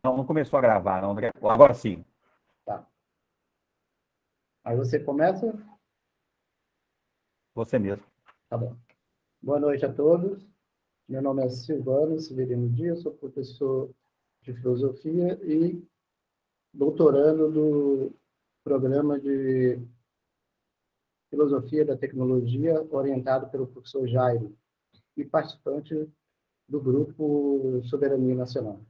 Não, não começou a gravar, não. Agora sim. Tá. Aí você começa? Você mesmo. Tá bom. Boa noite a todos. Meu nome é Silvano Severino Dias, sou professor de filosofia e doutorando do programa de filosofia da tecnologia orientado pelo professor Jairo e participante do grupo Soberania Nacional.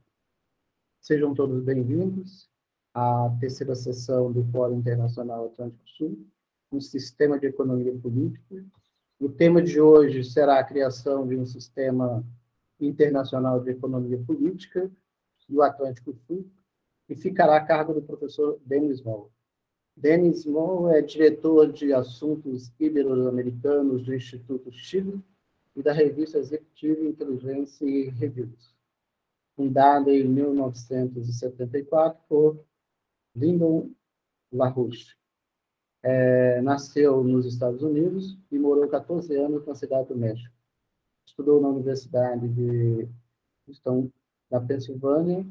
Sejam todos bem-vindos à terceira sessão do Fórum Internacional Atlântico Sul, um sistema de economia política. O tema de hoje será a criação de um sistema internacional de economia política do Atlântico Sul e ficará a cargo do professor Denis Moll. Denis Moll é diretor de assuntos ibero-americanos do Instituto Chile e da revista Executive Intelligence Reviews, fundada em 1974 por Lyndon LaRouche. Nasceu nos Estados Unidos e morou 14 anos na cidade do México. Estudou na Universidade de Houston, da Pensilvânia,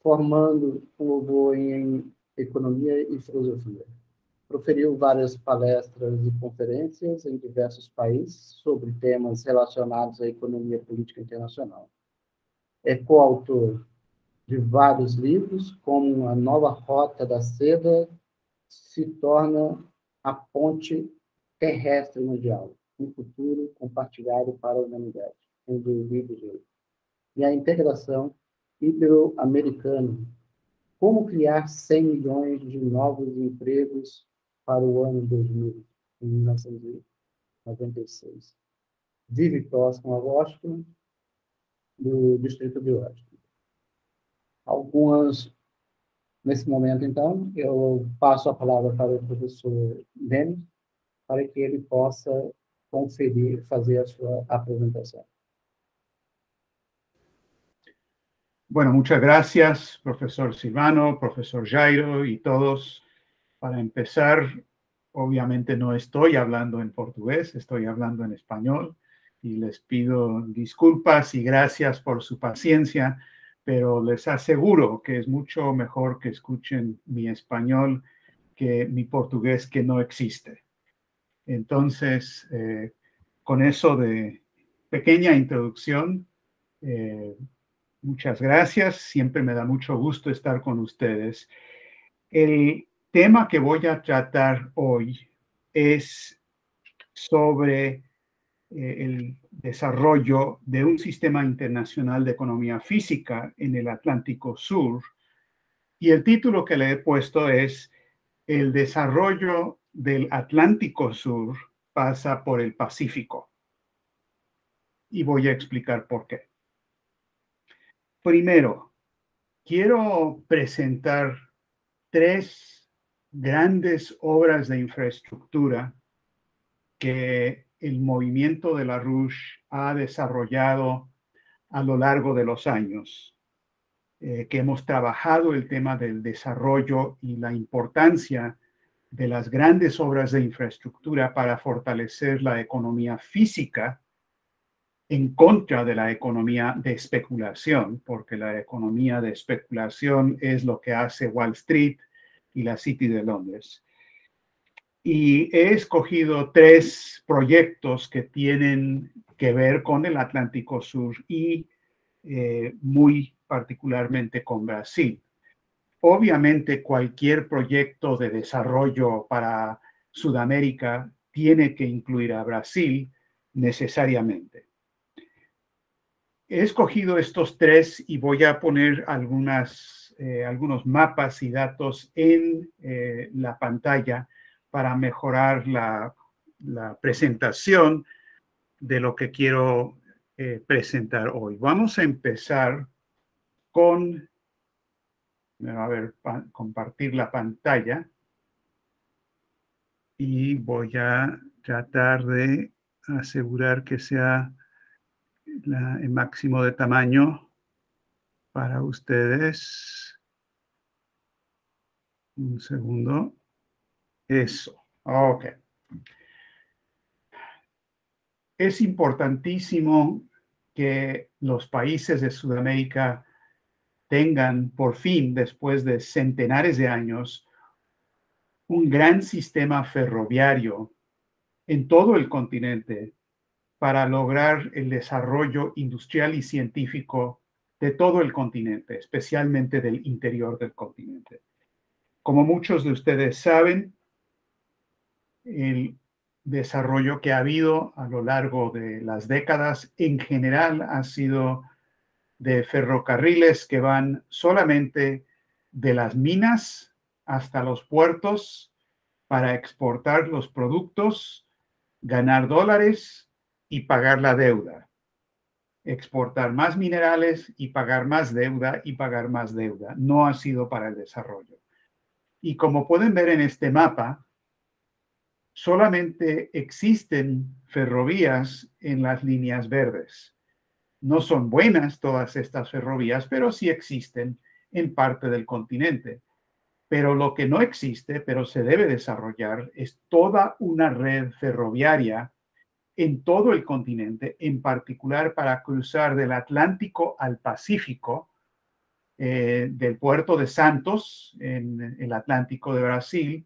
formando um louvor em Economia e Filosofia. Proferiu várias palestras e conferências em diversos países sobre temas relacionados à economia política internacional. É coautor de vários livros, como A Nova Rota da Seda se torna a ponte terrestre mundial, um futuro compartilhado para a humanidade, em 2018. E a integração ibero-americana, como criar 100 milhões de novos empregos para o ano 2000, em 1996. Vive próximo a Washington, do distrito de Washington. Nesse momento, então, eu passo a palavra para o professor Denis, para que ele possa fazer a sua apresentación. Bueno, muchas gracias, profesor Silvano, profesor Jairo y todos. Para empezar, obviamente no estoy hablando en portugués, estoy hablando en español y les pido disculpas y gracias por su paciencia, pero les aseguro que es mucho mejor que escuchen mi español que mi portugués, que no existe. Entonces, con eso de pequeña introducción, muchas gracias. Siempre me da mucho gusto estar con ustedes. El tema que voy a tratar hoy es sobre el desarrollo de un sistema internacional de economía física en el Atlántico Sur. Y el título que le he puesto es El desarrollo del Atlántico Sur pasa por el Pacífico. Y voy a explicar por qué. Primero, quiero presentar 3 grandes obras de infraestructura que el movimiento de LaRouche ha desarrollado a lo largo de los años, que hemos trabajado el tema del desarrollo y la importancia de las grandes obras de infraestructura para fortalecer la economía física en contra de la economía de especulación, porque la economía de especulación es lo que hace Wall Street y la City de Londres. Y he escogido 3 proyectos que tienen que ver con el Atlántico Sur y muy particularmente con Brasil. Obviamente, cualquier proyecto de desarrollo para Sudamérica tiene que incluir a Brasil necesariamente. He escogido estos 3 y voy a poner algunos mapas y datos en la pantalla para mejorar la presentación de lo que quiero presentar hoy. Vamos a empezar con, compartir la pantalla y voy a tratar de asegurar que sea el máximo de tamaño para ustedes. Un segundo. Eso. Ok. Es importantísimo que los países de Sudamérica tengan por fin, después de centenares de años, un gran sistema ferroviario en todo el continente para lograr el desarrollo industrial y científico de todo el continente, especialmente del interior del continente. Como muchos de ustedes saben, el desarrollo que ha habido a lo largo de las décadas en general ha sido de ferrocarriles que van solamente de las minas hasta los puertos para exportar los productos, ganar dólares y pagar la deuda. Exportar más minerales y pagar más deuda y pagar más deuda. No ha sido para el desarrollo. Y como pueden ver en este mapa, solamente existen ferrovías en las líneas verdes. No son buenas todas estas ferrovías, pero sí existen en parte del continente. Pero lo que no existe, pero se debe desarrollar, es toda una red ferroviaria en todo el continente, en particular para cruzar del Atlántico al Pacífico, del puerto de Santos, en el Atlántico de Brasil,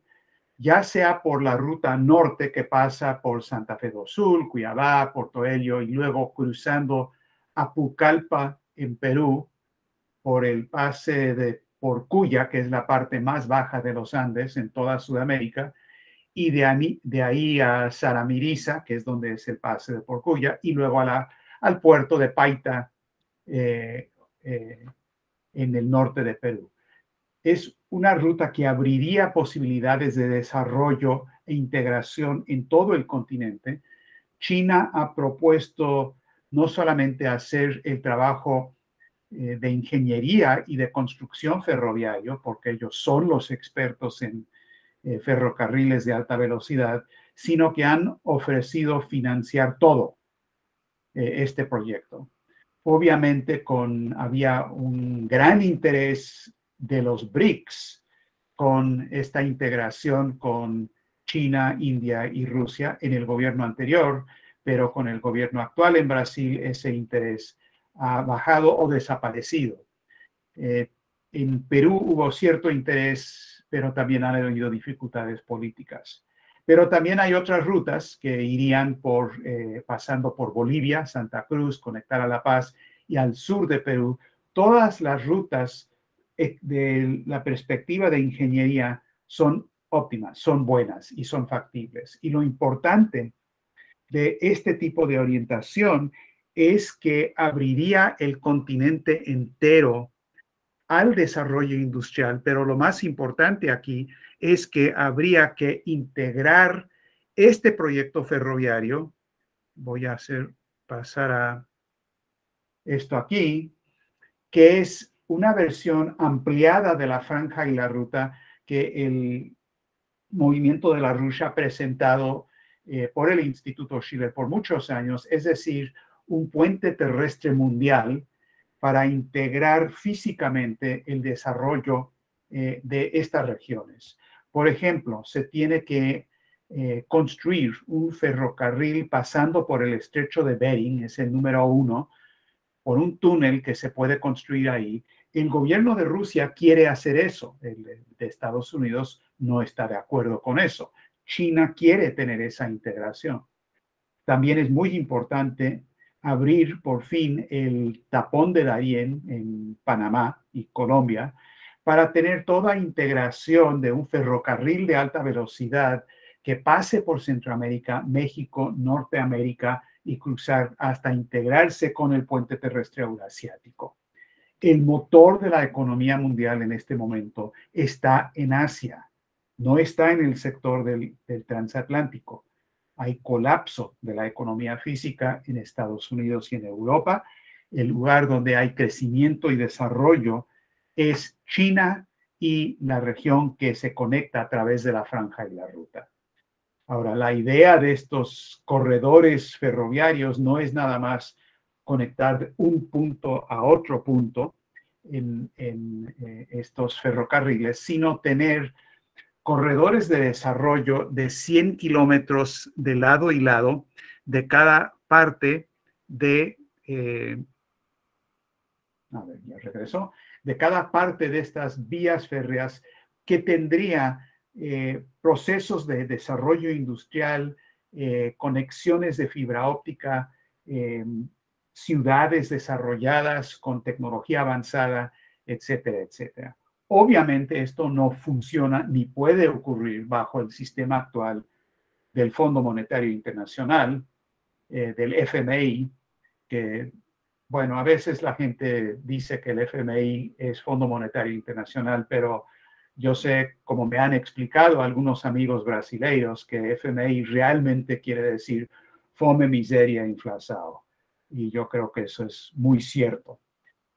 ya sea por la ruta norte que pasa por Santa Fe do Sul, Cuiabá, Portoello, y luego cruzando a Pucallpa, en Perú, por el pase de Porcuya, que es la parte más baja de los Andes en toda Sudamérica, y de ahí a Saramiriza, que es donde es el pase de Porcuya, y luego al puerto de Paita, en el norte de Perú. Es una ruta que abriría posibilidades de desarrollo e integración en todo el continente. China ha propuesto no solamente hacer el trabajo de ingeniería y de construcción ferroviario, porque ellos son los expertos en ferrocarriles de alta velocidad, sino que han ofrecido financiar todo este proyecto. Obviamente había un gran interés de los BRICS con esta integración con China, India y Rusia en el gobierno anterior, pero con el gobierno actual en Brasil ese interés ha bajado o desaparecido. En Perú hubo cierto interés, pero también han habido dificultades políticas. Pero también hay otras rutas que irían pasando por Bolivia, Santa Cruz, conectar a La Paz y al sur de Perú. Todas las rutas de la perspectiva de ingeniería son óptimas, son buenas y son factibles. Y lo importante de este tipo de orientación es que abriría el continente entero al desarrollo industrial, pero lo más importante aquí es que habría que integrar este proyecto ferroviario. Voy a pasar a esto aquí, que es una versión ampliada de la franja y la ruta que el movimiento de la RUSH ha presentado por el Instituto Schiller por muchos años, es decir, un puente terrestre mundial para integrar físicamente el desarrollo de estas regiones. Por ejemplo, se tiene que construir un ferrocarril pasando por el estrecho de Bering, es el número 1, por un túnel que se puede construir ahí. El gobierno de Rusia quiere hacer eso. El de Estados Unidos no está de acuerdo con eso. China quiere tener esa integración. También es muy importante abrir por fin el tapón de Darién en Panamá y Colombia para tener toda integración de un ferrocarril de alta velocidad que pase por Centroamérica, México, Norteamérica y cruzar hasta integrarse con el puente terrestre eurasiático. El motor de la economía mundial en este momento está en Asia, no está en el sector del transatlántico. Hay colapso de la economía física en Estados Unidos y en Europa. El lugar donde hay crecimiento y desarrollo es China y la región que se conecta a través de la franja y la ruta. Ahora, la idea de estos corredores ferroviarios no es nada más conectar de un punto a otro punto en estos ferrocarriles, sino tener corredores de desarrollo de 100 kilómetros de lado y lado de cada parte de de cada parte de estas vías férreas que tendría procesos de desarrollo industrial, conexiones de fibra óptica, ciudades desarrolladas con tecnología avanzada, etcétera, etcétera. Obviamente esto no funciona ni puede ocurrir bajo el sistema actual del Fondo Monetario Internacional, del FMI, que, bueno, a veces la gente dice que el FMI es Fondo Monetario Internacional, pero yo sé, como me han explicado algunos amigos brasileiros, que FMI realmente quiere decir Fome, Miseria, Inflação. Y yo creo que eso es muy cierto.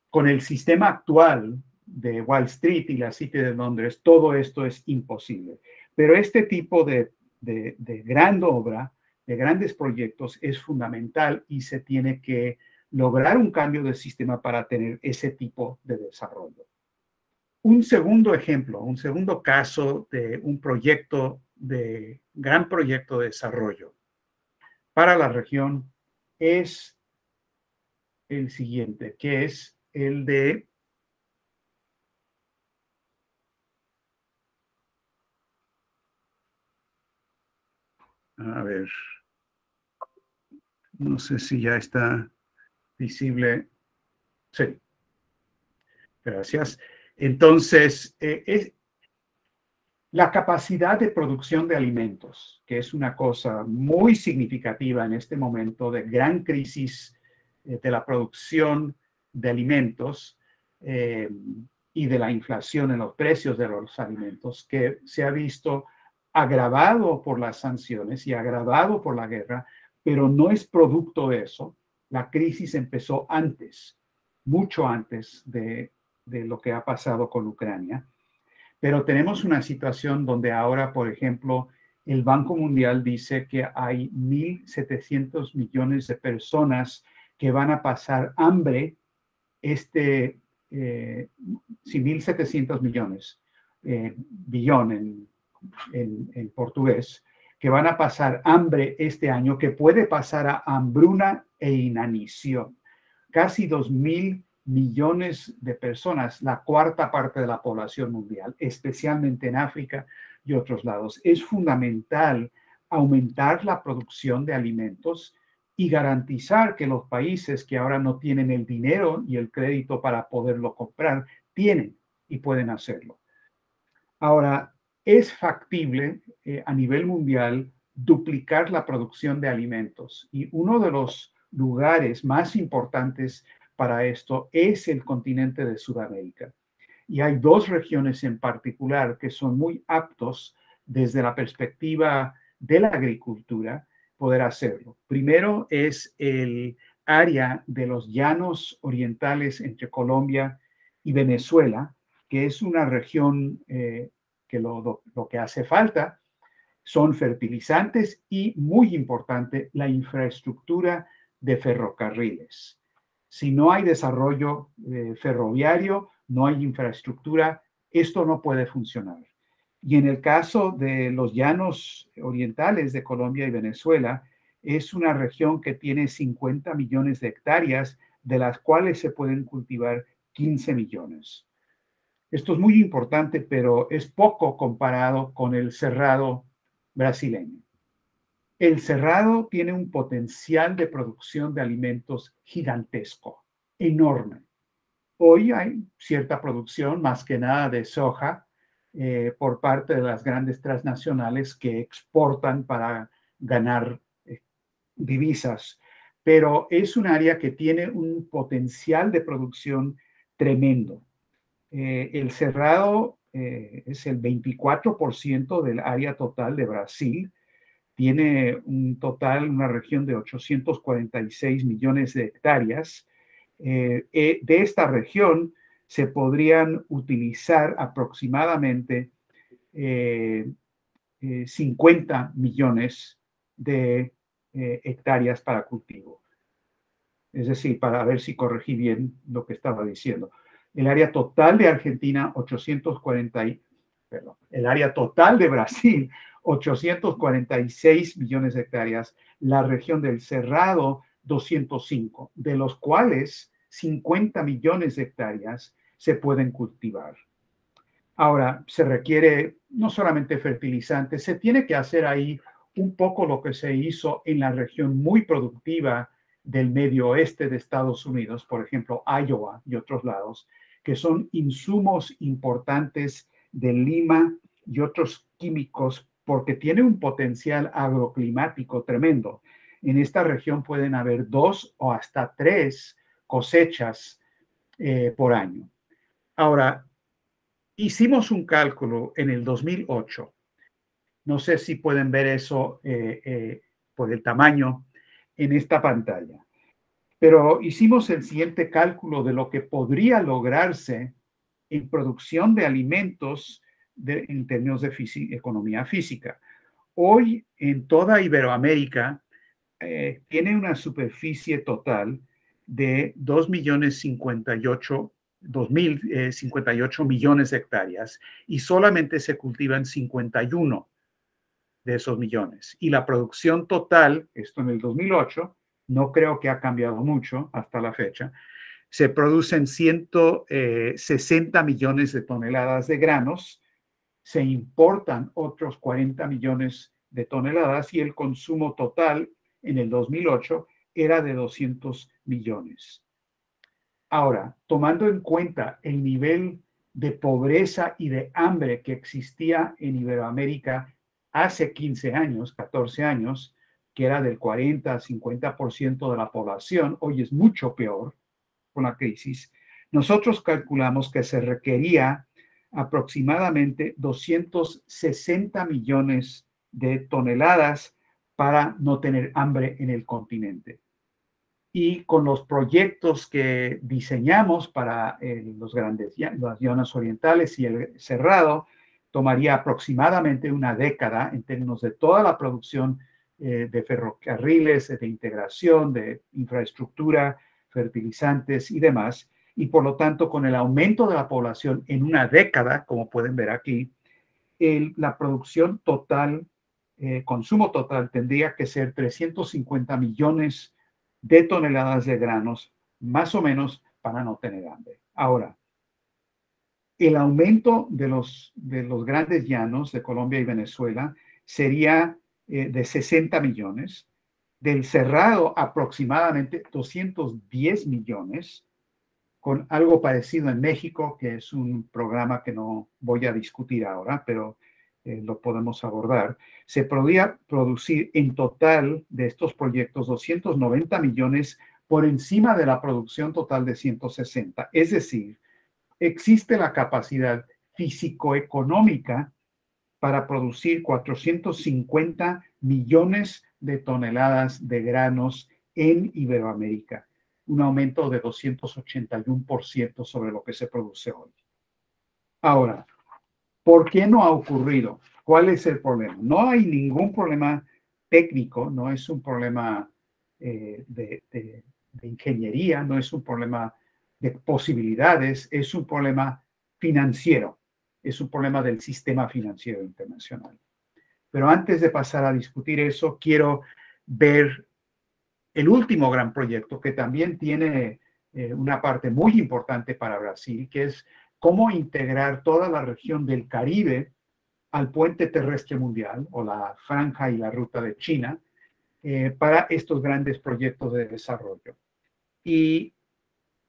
Con el sistema actual de Wall Street y la City de Londres, todo esto es imposible. Pero este tipo de gran obra, de grandes proyectos, es fundamental y se tiene que lograr un cambio de sistema para tener ese tipo de desarrollo. Un segundo ejemplo, un segundo caso de un proyecto, de gran proyecto de desarrollo para la región es el siguiente, que es el de a ver, no sé si ya está visible. Sí, gracias. Entonces, es la capacidad de producción de alimentos, que es una cosa muy significativa en este momento de gran crisis de la producción de alimentos y de la inflación en los precios de los alimentos, que se ha visto agravado por las sanciones y agravado por la guerra, pero no es producto de eso. La crisis empezó antes, mucho antes de lo que ha pasado con Ucrania. Pero tenemos una situación donde ahora, por ejemplo, el Banco Mundial dice que hay 1.700 millones de personas que van a pasar hambre, sí, 1.700 millones, billón en portugués, que van a pasar hambre este año, que puede pasar a hambruna e inanición. Casi 2.000 millones de personas, la cuarta parte de la población mundial, especialmente en África y otros lados. Es fundamental aumentar la producción de alimentos y garantizar que los países que ahora no tienen el dinero y el crédito para poderlo comprar, tienen y pueden hacerlo. Ahora, es factible a nivel mundial duplicar la producción de alimentos y uno de los lugares más importantes para esto es el continente de Sudamérica. Y hay dos regiones en particular que son muy aptos desde la perspectiva de la agricultura poder hacerlo. Primero es el área de los llanos orientales entre Colombia y Venezuela, que es una región que lo que hace falta son fertilizantes y, muy importante, la infraestructura de ferrocarriles. Si no hay desarrollo ferroviario, no hay infraestructura, esto no puede funcionar. Y en el caso de los llanos orientales de Colombia y Venezuela, es una región que tiene 50 millones de hectáreas, de las cuales se pueden cultivar 15 millones. Esto es muy importante, pero es poco comparado con el cerrado brasileño. El cerrado tiene un potencial de producción de alimentos gigantesco, enorme. Hoy hay cierta producción, más que nada de soja, por parte de las grandes transnacionales que exportan para ganar divisas, pero es un área que tiene un potencial de producción tremendo. El cerrado es el 24% del área total de Brasil. Tiene un total, una región de 846 millones de hectáreas. De esta región se podrían utilizar aproximadamente 50 millones de hectáreas para cultivo. Es decir, para ver si corregí bien lo que estaba diciendo. El área total de Argentina, el área total de Brasil, 846 millones de hectáreas. La región del Cerrado, 205, de los cuales 50 millones de hectáreas se pueden cultivar. Ahora, se requiere no solamente fertilizantes, se tiene que hacer ahí un poco lo que se hizo en la región muy productiva del medio oeste de Estados Unidos, por ejemplo, Iowa y otros lados, que son insumos importantes de lima y otros químicos porque tiene un potencial agroclimático tremendo. En esta región pueden haber 2 o hasta 3 cosechas por año. Ahora, hicimos un cálculo en el 2008. No sé si pueden ver eso por el tamaño en esta pantalla. Pero hicimos el siguiente cálculo de lo que podría lograrse en producción de alimentos en términos de economía física. Hoy en toda Iberoamérica tiene una superficie total de 2.058 millones de hectáreas y solamente se cultivan 51 de esos millones. Y la producción total, esto en el 2008, no creo que ha cambiado mucho hasta la fecha, se producen 160 millones de toneladas de granos, se importan otros 40 millones de toneladas y el consumo total en el 2008 era de 200 millones. Ahora, tomando en cuenta el nivel de pobreza y de hambre que existía en Iberoamérica hace 15 años, 14 años, que era del 40 a 50% de la población, hoy es mucho peor con la crisis, nosotros calculamos que se requería aproximadamente 260 millones de toneladas para no tener hambre en el continente. Y con los proyectos que diseñamos para las llanuras orientales y el Cerrado, tomaría aproximadamente una década en términos de toda la producción de ferrocarriles, de integración, de infraestructura, fertilizantes y demás. Y por lo tanto, con el aumento de la población en una década, como pueden ver aquí, la producción total, consumo total, tendría que ser 350 millones de toneladas de granos, más o menos, para no tener hambre. Ahora, el aumento de los grandes llanos de Colombia y Venezuela sería de 60 millones, del Cerrado aproximadamente 210 millones, con algo parecido en México, que es un programa que no voy a discutir ahora, pero lo podemos abordar. Se podría producir en total de estos proyectos 290 millones por encima de la producción total de 160. Es decir, existe la capacidad físico-económica para producir 450 millones de toneladas de granos en Iberoamérica, un aumento de 281% sobre lo que se produce hoy. Ahora, ¿por qué no ha ocurrido? ¿Cuál es el problema? No hay ningún problema técnico, no es un problema de ingeniería, no es un problema de posibilidades, es un problema financiero, es un problema del sistema financiero internacional. Pero antes de pasar a discutir eso, quiero ver el último gran proyecto que también tiene una parte muy importante para Brasil, que es cómo integrar toda la región del Caribe al puente terrestre mundial o la franja y la ruta de China para estos grandes proyectos de desarrollo. Y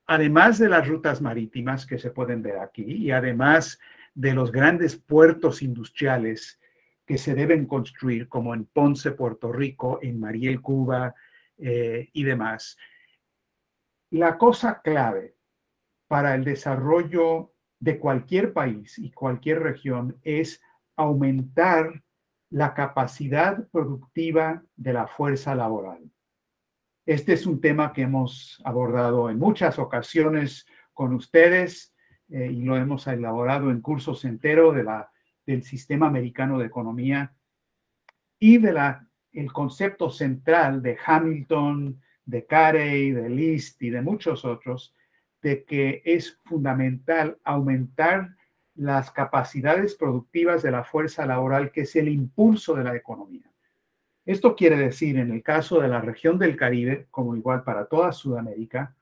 además de las rutas marítimas que se pueden ver aquí y además de los grandes puertos industriales que se deben construir, como en Ponce, Puerto Rico, en Mariel, Cuba y demás, la cosa clave para el desarrollo de cualquier país y cualquier región es aumentar la capacidad productiva de la fuerza laboral. Este es un tema que hemos abordado en muchas ocasiones con ustedes y lo hemos elaborado en cursos enteros del Sistema Americano de Economía y el concepto central de Hamilton, de Carey, de List y de muchos otros, de que es fundamental aumentar las capacidades productivas de la fuerza laboral, que es el impulso de la economía. Esto quiere decir, en el caso de la región del Caribe, como igual para toda Sudamérica,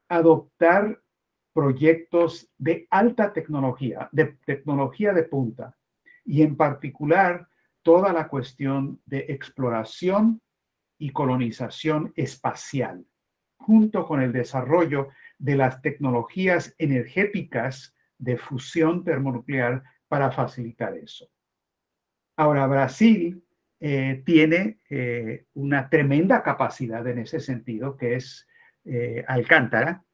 adoptar proyectos de alta tecnología, de tecnología de punta, y en particular toda la cuestión de exploración y colonización espacial, junto con el desarrollo de las tecnologías energéticas de fusión termonuclear para facilitar eso. Ahora, Brasil tiene una tremenda capacidad en ese sentido, que es Alcántara.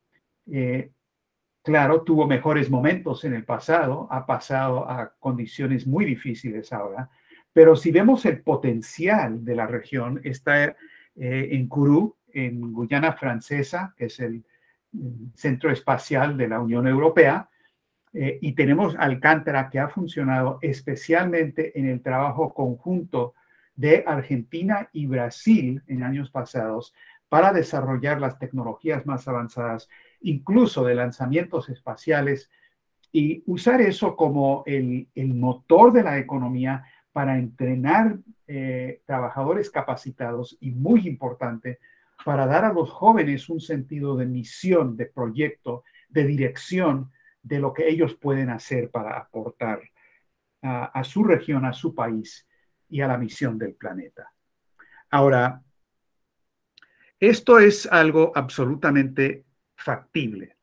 Claro, tuvo mejores momentos en el pasado, ha pasado a condiciones muy difíciles ahora, pero si vemos el potencial de la región, está en Kourou, en Guyana Francesa, que es el centro espacial de la Unión Europea, y tenemos Alcántara, que ha funcionado especialmente en el trabajo conjunto de Argentina y Brasil en años pasados para desarrollar las tecnologías más avanzadas, incluso de lanzamientos espaciales, y usar eso como el motor de la economía para entrenar trabajadores capacitados y, muy importante, para dar a los jóvenes un sentido de misión, de proyecto, de dirección, de lo que ellos pueden hacer para aportar a su región, a su país y a la misión del planeta. Ahora, esto es algo absolutamente factible.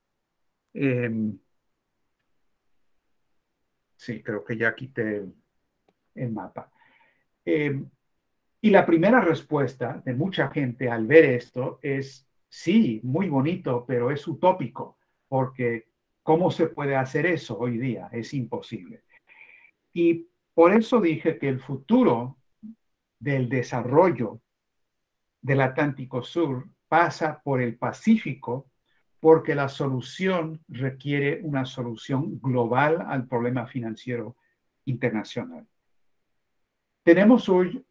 Sí, creo que ya quité el mapa. Y la primera respuesta de mucha gente al ver esto es, sí, muy bonito, pero es utópico, porque ¿cómo se puede hacer eso hoy día? Es imposible. Y por eso dije que el futuro del desarrollo del Atlántico Sur pasa por el Pacífico, porque la solución requiere una solución global al problema financiero internacional. Tenemos hoy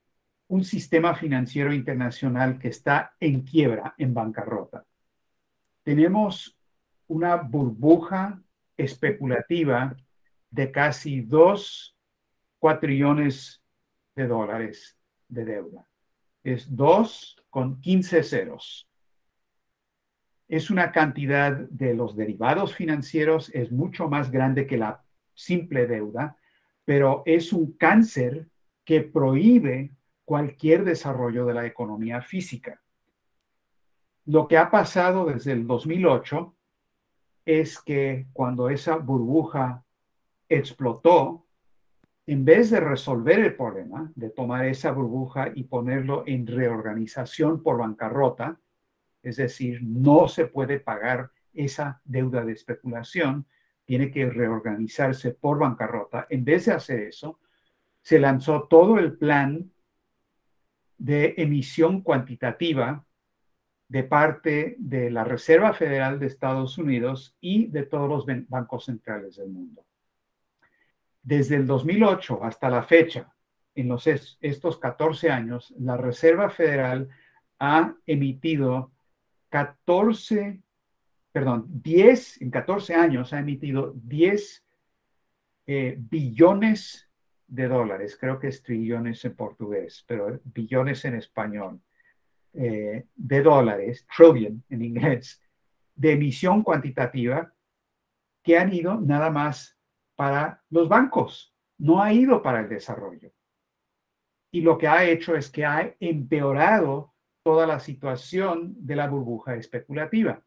un sistema financiero internacional que está en quiebra, en bancarrota. Tenemos una burbuja especulativa de casi 2 cuatrillones de dólares de deuda. Es 2 con 15 ceros. Es una cantidad de los derivados financieros, es mucho más grande que la simple deuda, pero es un cáncer que prohíbe cualquier desarrollo de la economía física. Lo que ha pasado desde el 2008 es que cuando esa burbuja explotó, en vez de resolver el problema, de tomar esa burbuja y ponerlo en reorganización por bancarrota, es decir, no se puede pagar esa deuda de especulación, tiene que reorganizarse por bancarrota. En vez de hacer eso, se lanzó todo el plan de emisión cuantitativa de parte de la Reserva Federal de Estados Unidos y de todos los bancos centrales del mundo. Desde el 2008 hasta la fecha, en estos 14 años, la Reserva Federal ha emitido 10, en 14 años ha emitido 10 billones de dólares, creo que es trillones en portugués, pero billones en español, de dólares, trillion en inglés, de emisión cuantitativa que han ido nada más para los bancos, no ha ido para el desarrollo. Y lo que ha hecho es que ha empeorado toda la situación de la burbuja especulativa.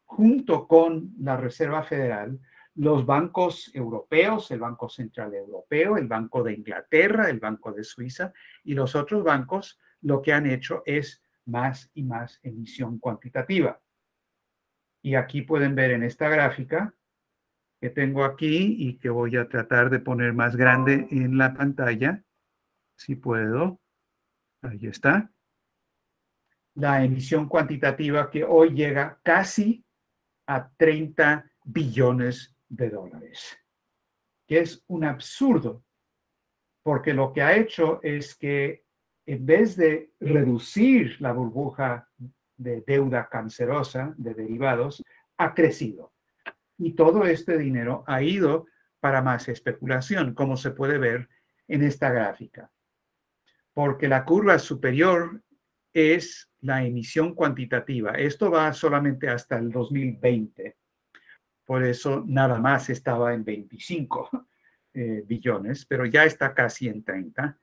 Junto con la Reserva Federal, los bancos europeos, el Banco Central Europeo, el Banco de Inglaterra, el Banco de Suiza y los otros bancos, lo que han hecho es más y más emisión cuantitativa. Y aquí pueden ver en esta gráfica que tengo aquí y que voy a tratar de poner más grande en la pantalla, si puedo. Ahí está. La emisión cuantitativa que hoy llega casi a 30 billones de dólares, que es un absurdo, porque lo que ha hecho es que en vez de reducir la burbuja de deuda cancerosa de derivados, ha crecido. Y todo este dinero ha ido para más especulación, como se puede ver en esta gráfica. Porque la curva superior es la emisión cuantitativa. Esto va solamente hasta el 2020. Por eso nada más estaba en 25 billones, pero ya está casi en 30.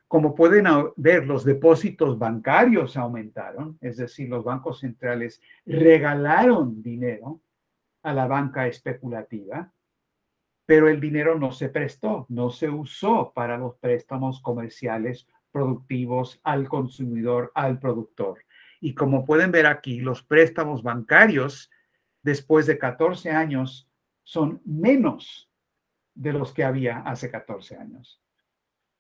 Como pueden ver, los depósitos bancarios aumentaron, es decir, los bancos centrales regalaron dinero a la banca especulativa, pero el dinero no se prestó, no se usó para los préstamos comerciales productivos al consumidor, al productor. Y como pueden ver aquí, los préstamos bancarios después de 14 años son menos de los que había hace 14 años.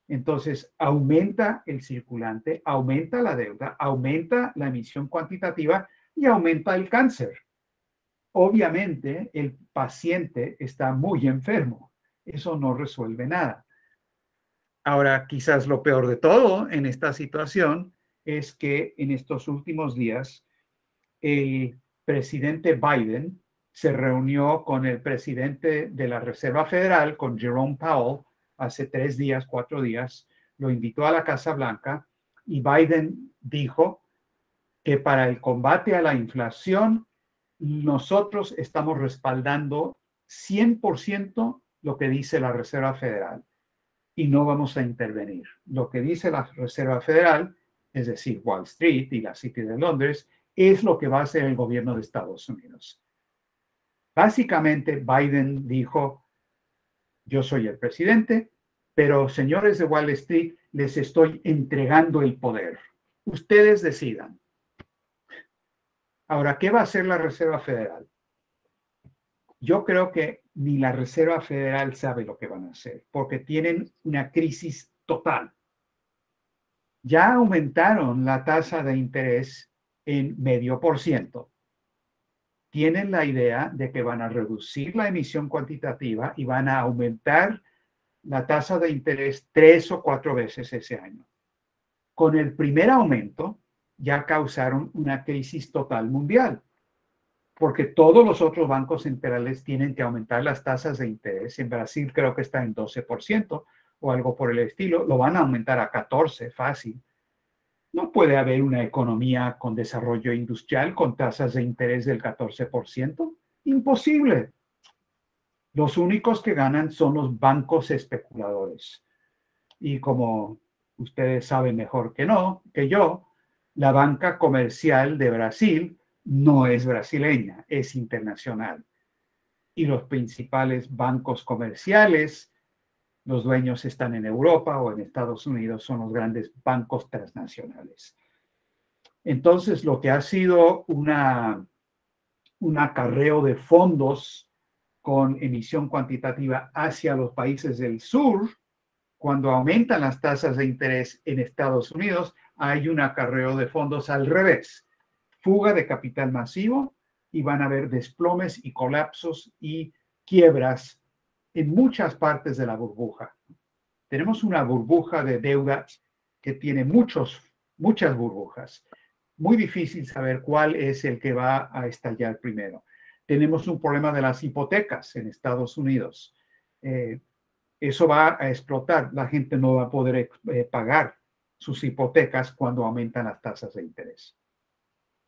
Entonces, aumenta el circulante, aumenta la deuda, aumenta la emisión cuantitativa y aumenta el cáncer. Obviamente, el paciente está muy enfermo. Eso no resuelve nada. Ahora, quizás lo peor de todo en esta situación es que en estos últimos días, el presidente Biden se reunió con el presidente de la Reserva Federal, con Jerome Powell, hace 3 días, 4 días. Lo invitó a la Casa Blanca y Biden dijo que para el combate a la inflación, nosotros estamos respaldando 100% lo que dice la Reserva Federal y no vamos a intervenir. Lo que dice la Reserva Federal, es decir, Wall Street y la City de Londres, es lo que va a hacer el gobierno de Estados Unidos. Básicamente, Biden dijo, yo soy el presidente, pero señores de Wall Street, les estoy entregando el poder. Ustedes decidan. Ahora, ¿qué va a hacer la Reserva Federal? Yo creo que ni la Reserva Federal sabe lo que van a hacer, porque tienen una crisis total. Ya aumentaron la tasa de interés en 0,5%. Tienen la idea de que van a reducir la emisión cuantitativa y van a aumentar la tasa de interés 3 o 4 veces ese año. Con el primer aumento, ya causaron una crisis total mundial, porque todos los otros bancos centrales tienen que aumentar las tasas de interés. En Brasil creo que está en 12% o algo por el estilo. Lo van a aumentar a 14%, fácil. No puede haber una economía con desarrollo industrial con tasas de interés del 14%. Imposible. Los únicos que ganan son los bancos especuladores. Y como ustedes saben mejor que yo, la banca comercial de Brasil no es brasileña, es internacional. Y los principales bancos comerciales, los dueños están en Europa o en Estados Unidos, son los grandes bancos transnacionales. Entonces, lo que ha sido un acarreo de fondos con emisión cuantitativa hacia los países del sur, cuando aumentan las tasas de interés en Estados Unidos, hay un acarreo de fondos al revés. Fuga de capital masivo y van a haber desplomes y colapsos y quiebras en muchas partes de la burbuja. Tenemos una burbuja de deuda que tiene muchas burbujas. Muy difícil saber cuál es el que va a estallar primero. Tenemos un problema de las hipotecas en Estados Unidos. Eso va a explotar. La gente no va a poder pagar sus hipotecas cuando aumentan las tasas de interés.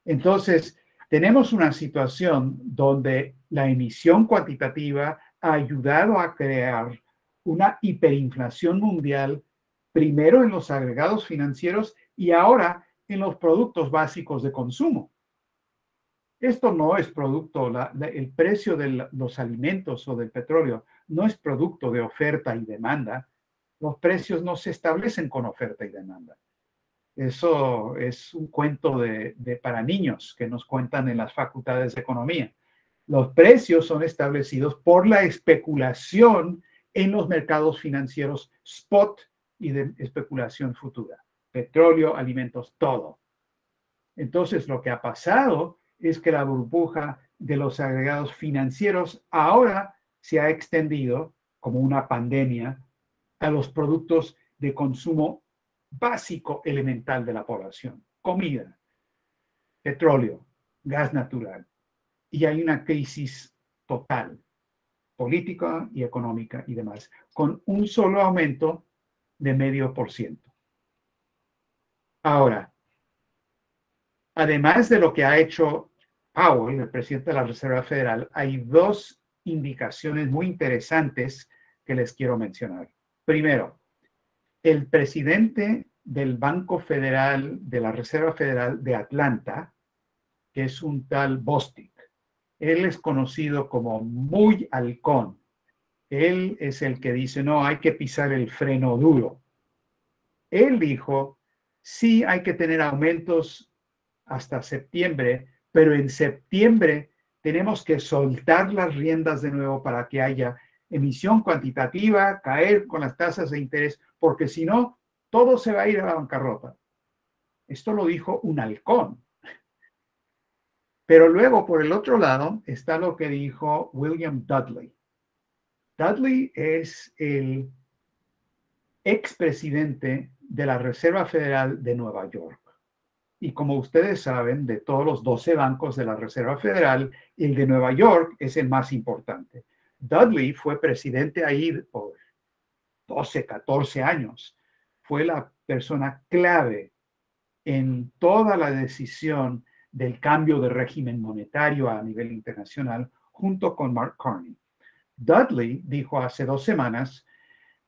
Entonces, tenemos una situación donde la emisión cuantitativa ha ayudado a crear una hiperinflación mundial, primero en los agregados financieros y ahora en los productos básicos de consumo. Esto no es producto, el precio de los alimentos o del petróleo no es producto de oferta y demanda. Los precios no se establecen con oferta y demanda. Eso es un cuento para niños que nos cuentan en las facultades de economía. Los precios son establecidos por la especulación en los mercados financieros spot y de especulación futura. Petróleo, alimentos, todo. Entonces, lo que ha pasado es que la burbuja de los agregados financieros ahora se ha extendido como una pandemia a los productos de consumo básico elemental de la población. Comida, petróleo, gas natural. Y hay una crisis total, política y económica y demás, con un solo aumento de 0,5%. Ahora, además de lo que ha hecho Powell, el presidente de la Reserva Federal, hay dos indicaciones muy interesantes que les quiero mencionar. Primero, el presidente del Banco Federal de la Reserva Federal de Atlanta, que es un tal Bostic, él es conocido como muy halcón. Él es el que dice, no, hay que pisar el freno duro. Él dijo, sí hay que tener aumentos hasta septiembre, pero en septiembre tenemos que soltar las riendas de nuevo para que haya emisión cuantitativa, caer con las tasas de interés, porque si no, todo se va a ir a la bancarrota. Esto lo dijo un halcón. Pero luego, por el otro lado, está lo que dijo William Dudley. Dudley es el expresidente de la Reserva Federal de Nueva York. Y como ustedes saben, de todos los 12 bancos de la Reserva Federal, el de Nueva York es el más importante. Dudley fue presidente ahí por 12, 14 años. Fue la persona clave en toda la decisión del cambio de régimen monetario a nivel internacional, junto con Mark Carney. Dudley dijo hace 2 semanas,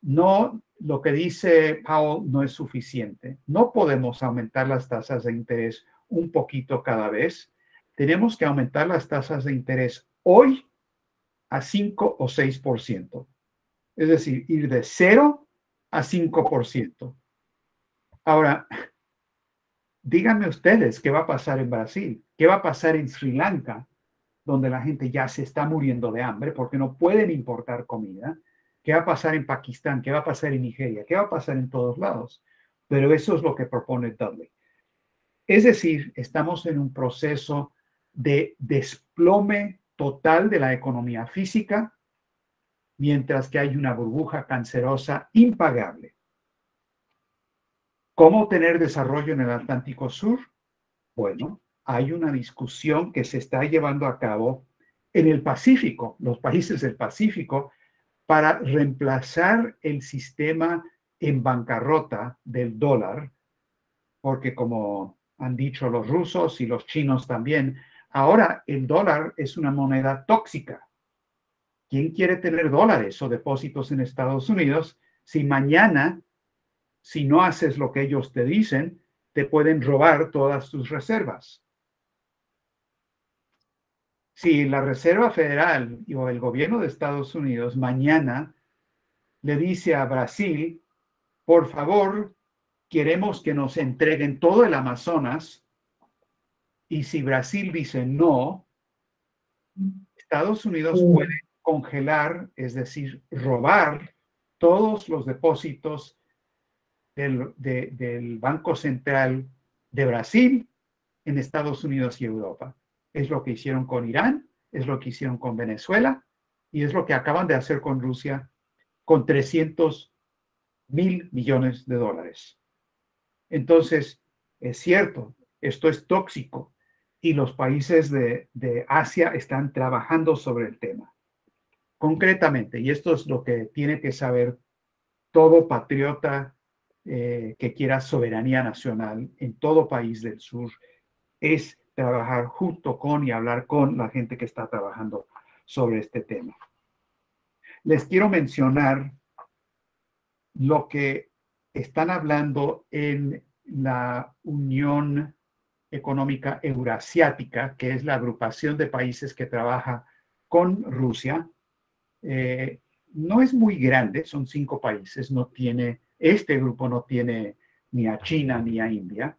no, lo que dice Powell no es suficiente. No podemos aumentar las tasas de interés un poquito cada vez. Tenemos que aumentar las tasas de interés hoy a 5 o 6%. Es decir, ir de 0 a 5%. Ahora, díganme ustedes qué va a pasar en Brasil, qué va a pasar en Sri Lanka, donde la gente ya se está muriendo de hambre porque no pueden importar comida. ¿Qué va a pasar en Pakistán? ¿Qué va a pasar en Nigeria? ¿Qué va a pasar en todos lados? Pero eso es lo que propone Dudley. Es decir, estamos en un proceso de desplome total de la economía física, mientras que hay una burbuja cancerosa impagable. ¿Cómo tener desarrollo en el Atlántico Sur? Bueno, hay una discusión que se está llevando a cabo en el Pacífico, los países del Pacífico, para reemplazar el sistema en bancarrota del dólar, porque como han dicho los rusos y los chinos también, ahora el dólar es una moneda tóxica. ¿Quién quiere tener dólares o depósitos en Estados Unidos si mañana, si no haces lo que ellos te dicen, te pueden robar todas tus reservas? Si la Reserva Federal o el gobierno de Estados Unidos mañana le dice a Brasil, por favor, queremos que nos entreguen todo el Amazonas, y si Brasil dice no, Estados Unidos puede congelar, es decir, robar todos los depósitos del Banco Central de Brasil en Estados Unidos y Europa. Es lo que hicieron con Irán, es lo que hicieron con Venezuela y es lo que acaban de hacer con Rusia con 300.000 millones de dólares. Entonces, es cierto, esto es tóxico y los países de Asia están trabajando sobre el tema. Concretamente, y esto es lo que tiene que saber todo patriota que quiera soberanía nacional en todo país del sur, es trabajar junto con y hablar con la gente que está trabajando sobre este tema. Les quiero mencionar lo que están hablando en la Unión Económica Eurasiática, que es la agrupación de países que trabaja con Rusia. No es muy grande, son 5 países, este grupo no tiene ni a China ni a India,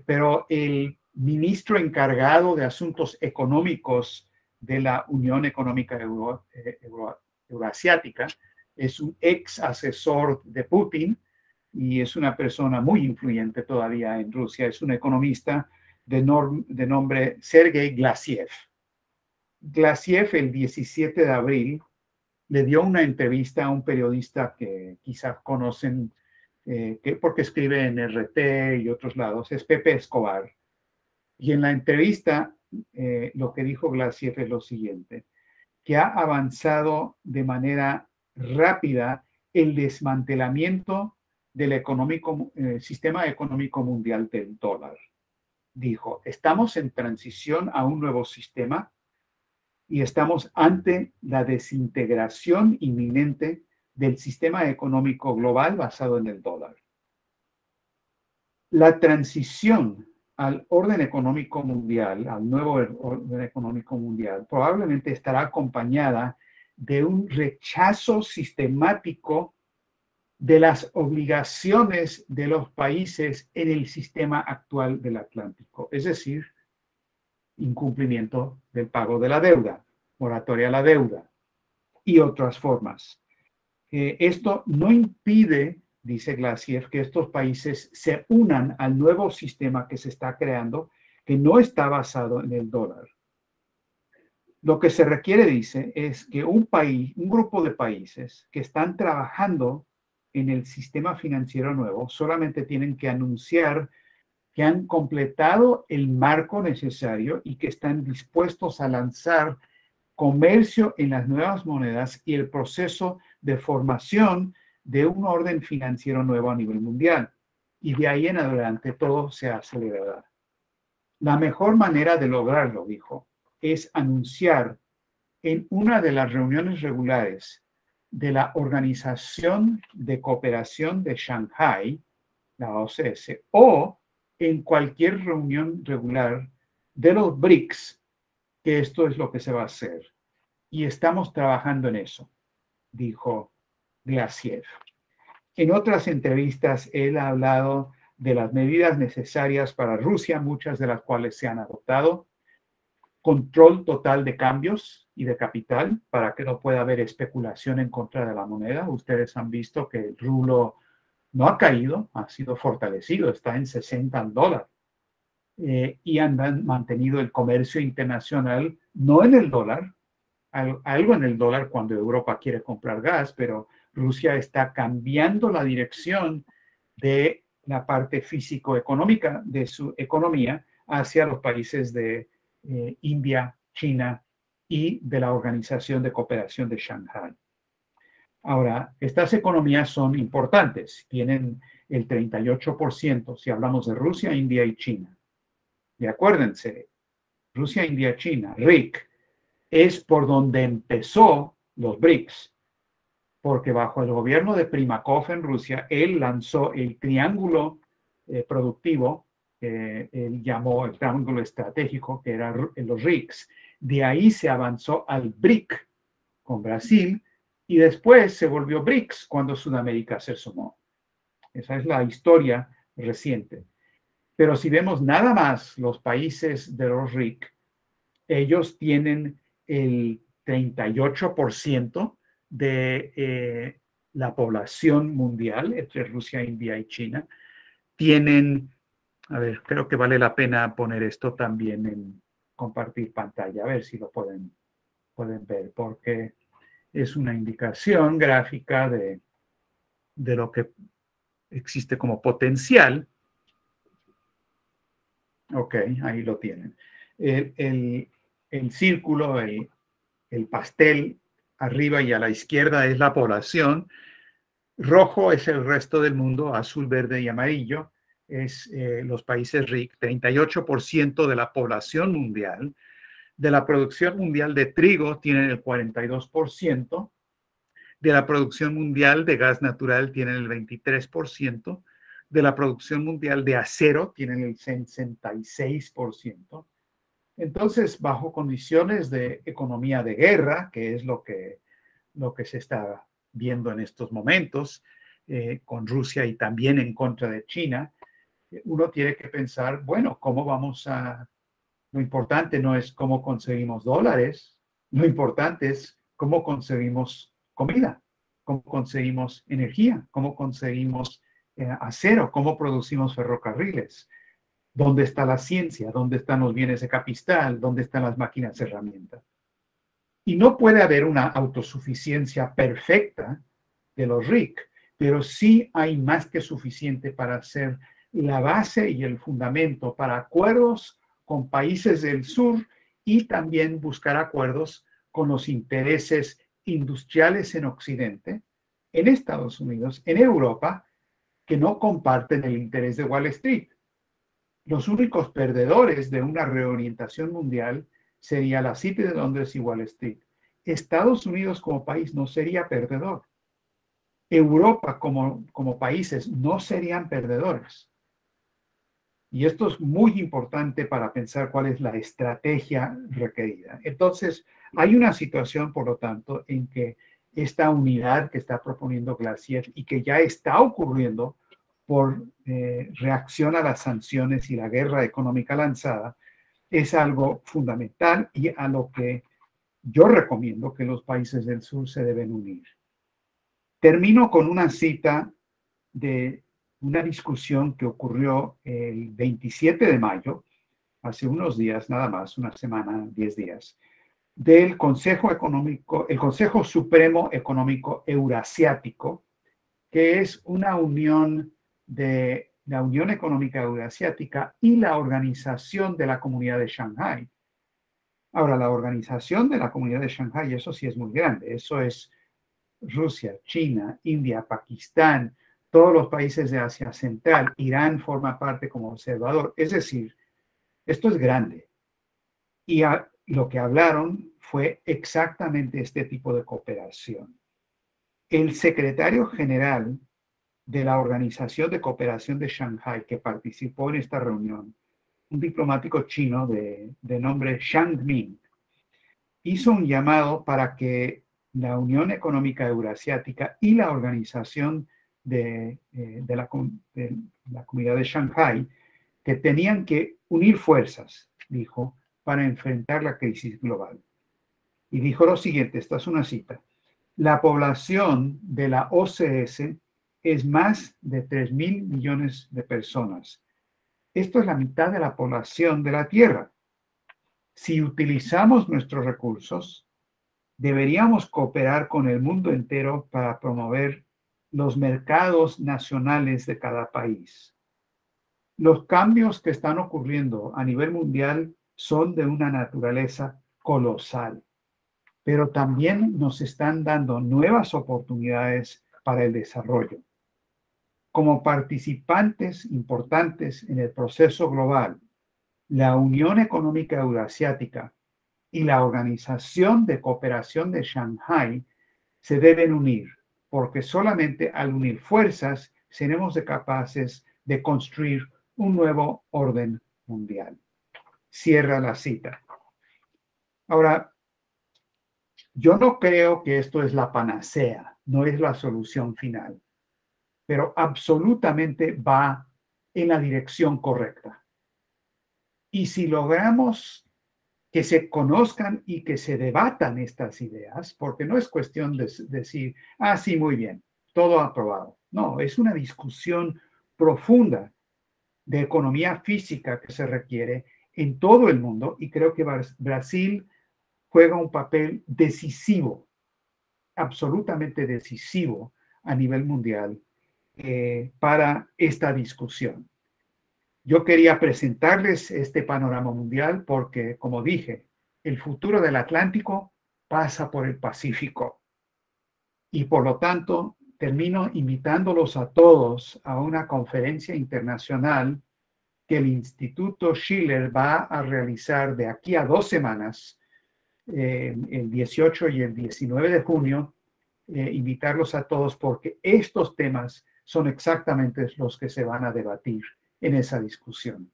pero el ministro encargado de asuntos económicos de la Unión Económica Eurasiática es un ex asesor de Putin y es una persona muy influyente todavía en Rusia. Es un economista de nombre Sergei Glaziev. Glaziev, el 17 de abril, le dio una entrevista a un periodista que quizás conocen, porque escribe en RT y otros lados, es Pepe Escobar. Y en la entrevista, lo que dijo Glaziev es lo siguiente, que ha avanzado de manera rápida el desmantelamiento del sistema económico mundial del dólar. dijo, estamos en transición a un nuevo sistema y estamos ante la desintegración inminente del sistema económico global basado en el dólar. La transición al orden económico mundial, al nuevo orden económico mundial, probablemente estará acompañada de un rechazo sistemático de las obligaciones de los países en el sistema actual del Atlántico, es decir, incumplimiento del pago de la deuda, moratoria a la deuda y otras formas. Esto no impide, dice Glassieff, que estos países se unan al nuevo sistema que se está creando, que no está basado en el dólar. Lo que se requiere, dice, es que un grupo de países que están trabajando en el sistema financiero nuevo solamente tienen que anunciar que han completado el marco necesario y que están dispuestos a lanzar comercio en las nuevas monedas y el proceso de formación de un orden financiero nuevo a nivel mundial. Y de ahí en adelante todo se acelerará. La mejor manera de lograrlo, dijo, es anunciar en una de las reuniones regulares de la Organización de Cooperación de Shanghái, la OCS, o en cualquier reunión regular de los BRICS, que esto es lo que se va a hacer. Y estamos trabajando en eso, dijo Glassieff. En otras entrevistas, él ha hablado de las medidas necesarias para Rusia, muchas de las cuales se han adoptado. Control total de cambios y de capital para que no pueda haber especulación en contra de la moneda. Ustedes han visto que el rublo no ha caído, ha sido fortalecido, está en 60 al dólar. Y han mantenido el comercio internacional, no en el dólar, algo en el dólar cuando Europa quiere comprar gas, pero Rusia está cambiando la dirección de la parte físico-económica de su economía hacia los países de India, China y de la Organización de Cooperación de Shanghái. Ahora, estas economías son importantes, tienen el 38% si hablamos de Rusia, India y China. Y acuérdense, Rusia, India, China, RIC, es por donde empezó los BRICS, porque bajo el gobierno de Primakov en Rusia, él lanzó el triángulo productivo, él llamó el triángulo estratégico, que era los RICS. De ahí se avanzó al BRIC con Brasil y después se volvió BRICS cuando Sudamérica se sumó. Esa es la historia reciente. Pero si vemos nada más los países de los RIC, ellos tienen el 38% de la población mundial entre Rusia, India y China. Tienen, a ver, creo que vale la pena poner esto también en compartir pantalla, a ver si lo pueden ver, porque es una indicación gráfica de lo que existe como potencial. Ok, ahí lo tienen. El círculo, el pastel arriba y a la izquierda es la población. Rojo es el resto del mundo, azul, verde y amarillo es los países RIC. 38% de la población mundial. De la producción mundial de trigo tienen el 42%. De la producción mundial de gas natural tienen el 23%. De la producción mundial de acero tienen el 66%. Entonces, bajo condiciones de economía de guerra, que es lo que se está viendo en estos momentos, con Rusia y también en contra de China, uno tiene que pensar, bueno, ¿cómo vamos a...? Lo importante no es cómo conseguimos dólares, lo importante es cómo conseguimos comida, cómo conseguimos energía, cómo conseguimos acero, cómo producimos ferrocarriles. ¿Dónde está la ciencia? ¿Dónde están los bienes de capital? ¿Dónde están las máquinas herramientas? Y no puede haber una autosuficiencia perfecta de los RIC, pero sí hay más que suficiente para hacer la base y el fundamento para acuerdos con países del sur y también buscar acuerdos con los intereses industriales en Occidente, en Estados Unidos, en Europa, que no comparten el interés de Wall Street. los únicos perdedores de una reorientación mundial sería la City de Londres y Wall Street. Estados Unidos como país no sería perdedor. Europa como países no serían perdedores. Y esto es muy importante para pensar cuál es la estrategia requerida. Entonces, hay una situación, por lo tanto, en que esta unidad que está proponiendo Glacier y que ya está ocurriendo por reacción a las sanciones y la guerra económica lanzada, es algo fundamental y a lo que yo recomiendo que los países del sur se deben unir. Termino con una cita de una discusión que ocurrió el 27 de mayo, hace unos días nada más, una semana, 10 días, del Consejo Económico, el Consejo Supremo Económico Eurasiático, que es una unión de la Unión Económica Eurasiática y la Organización de la Comunidad de Shanghái. Ahora, la Organización de la Comunidad de Shanghái, eso sí es muy grande, eso es Rusia, China, India, Pakistán, todos los países de Asia Central, Irán forma parte como observador. Es decir, esto es grande. Y lo que hablaron fue exactamente este tipo de cooperación. El secretario general de la Organización de Cooperación de Shanghái, que participó en esta reunión, un diplomático chino de nombre Zhang Ming, hizo un llamado para que la Unión Económica Eurasiática y la Organización de la Comunidad de Shanghái, que tenían que unir fuerzas, dijo, para enfrentar la crisis global. Y dijo lo siguiente, esta es una cita: la población de la OCS es más de 3.000 millones de personas. Esto es la mitad de la población de la Tierra. Si utilizamos nuestros recursos, deberíamos cooperar con el mundo entero para promover los mercados nacionales de cada país. Los cambios que están ocurriendo a nivel mundial son de una naturaleza colosal, pero también nos están dando nuevas oportunidades para el desarrollo. Como participantes importantes en el proceso global, la Unión Económica Eurasiática y la Organización de Cooperación de Shanghái se deben unir, porque solamente al unir fuerzas seremos capaces de construir un nuevo orden mundial. Cierra la cita. Ahora, yo no creo que esto es la panacea, no es la solución final, pero absolutamente va en la dirección correcta. Y si logramos que se conozcan y que se debatan estas ideas, porque no es cuestión de decir, ah, sí, muy bien, todo aprobado. No, es una discusión profunda de economía física que se requiere en todo el mundo, y creo que Brasil juega un papel decisivo, absolutamente decisivo a nivel mundial para esta discusión. Yo quería presentarles este panorama mundial porque, como dije, el futuro del Atlántico pasa por el Pacífico. Y por lo tanto, termino invitándolos a todos a una conferencia internacional que el Instituto Schiller va a realizar de aquí a 2 semanas, el 18 y el 19 de junio, invitarlos a todos porque estos temas son exactamente los que se van a debatir en esa discusión.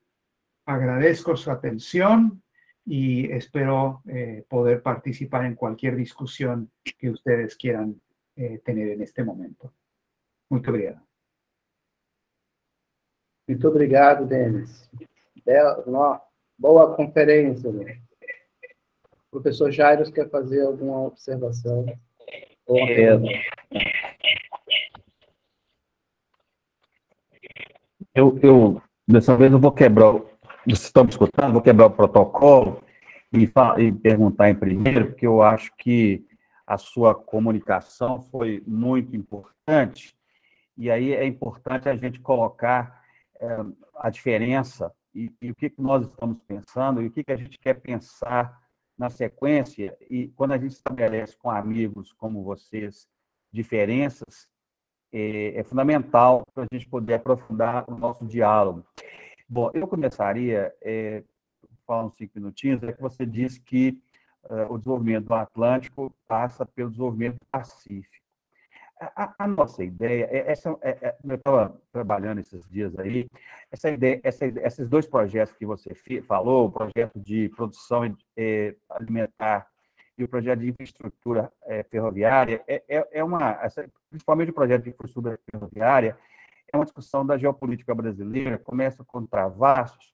Agradezco su atención y espero poder participar en cualquier discusión que ustedes quieran tener en este momento. Muito obrigado. Muito obrigado, Denis. Boa conferência, né? O professor Jairus quer fazer alguma observação? Dessa vez eu vou quebrar, vocês estão me escutando, vou quebrar o protocolo e perguntar em primeiro, porque eu acho que a sua comunicação foi muito importante, e aí é importante a gente colocar a diferença e o que nós estamos pensando e o que a gente quer pensar na sequência, e quando a gente estabelece com amigos como vocês diferenças, é fundamental para a gente poder aprofundar o nosso diálogo. Bom, eu começaria falando 5 minutinhos, é que você disse que o desenvolvimento do Atlântico passa pelo desenvolvimento do Pacífico. A nossa ideia, eu estava trabalhando esses dias aí, esses dois projetos que você falou, o projeto de produção alimentar e o projeto de infraestrutura ferroviária, principalmente o projeto de infraestrutura ferroviária, é uma discussão da geopolítica brasileira, começa com travassos.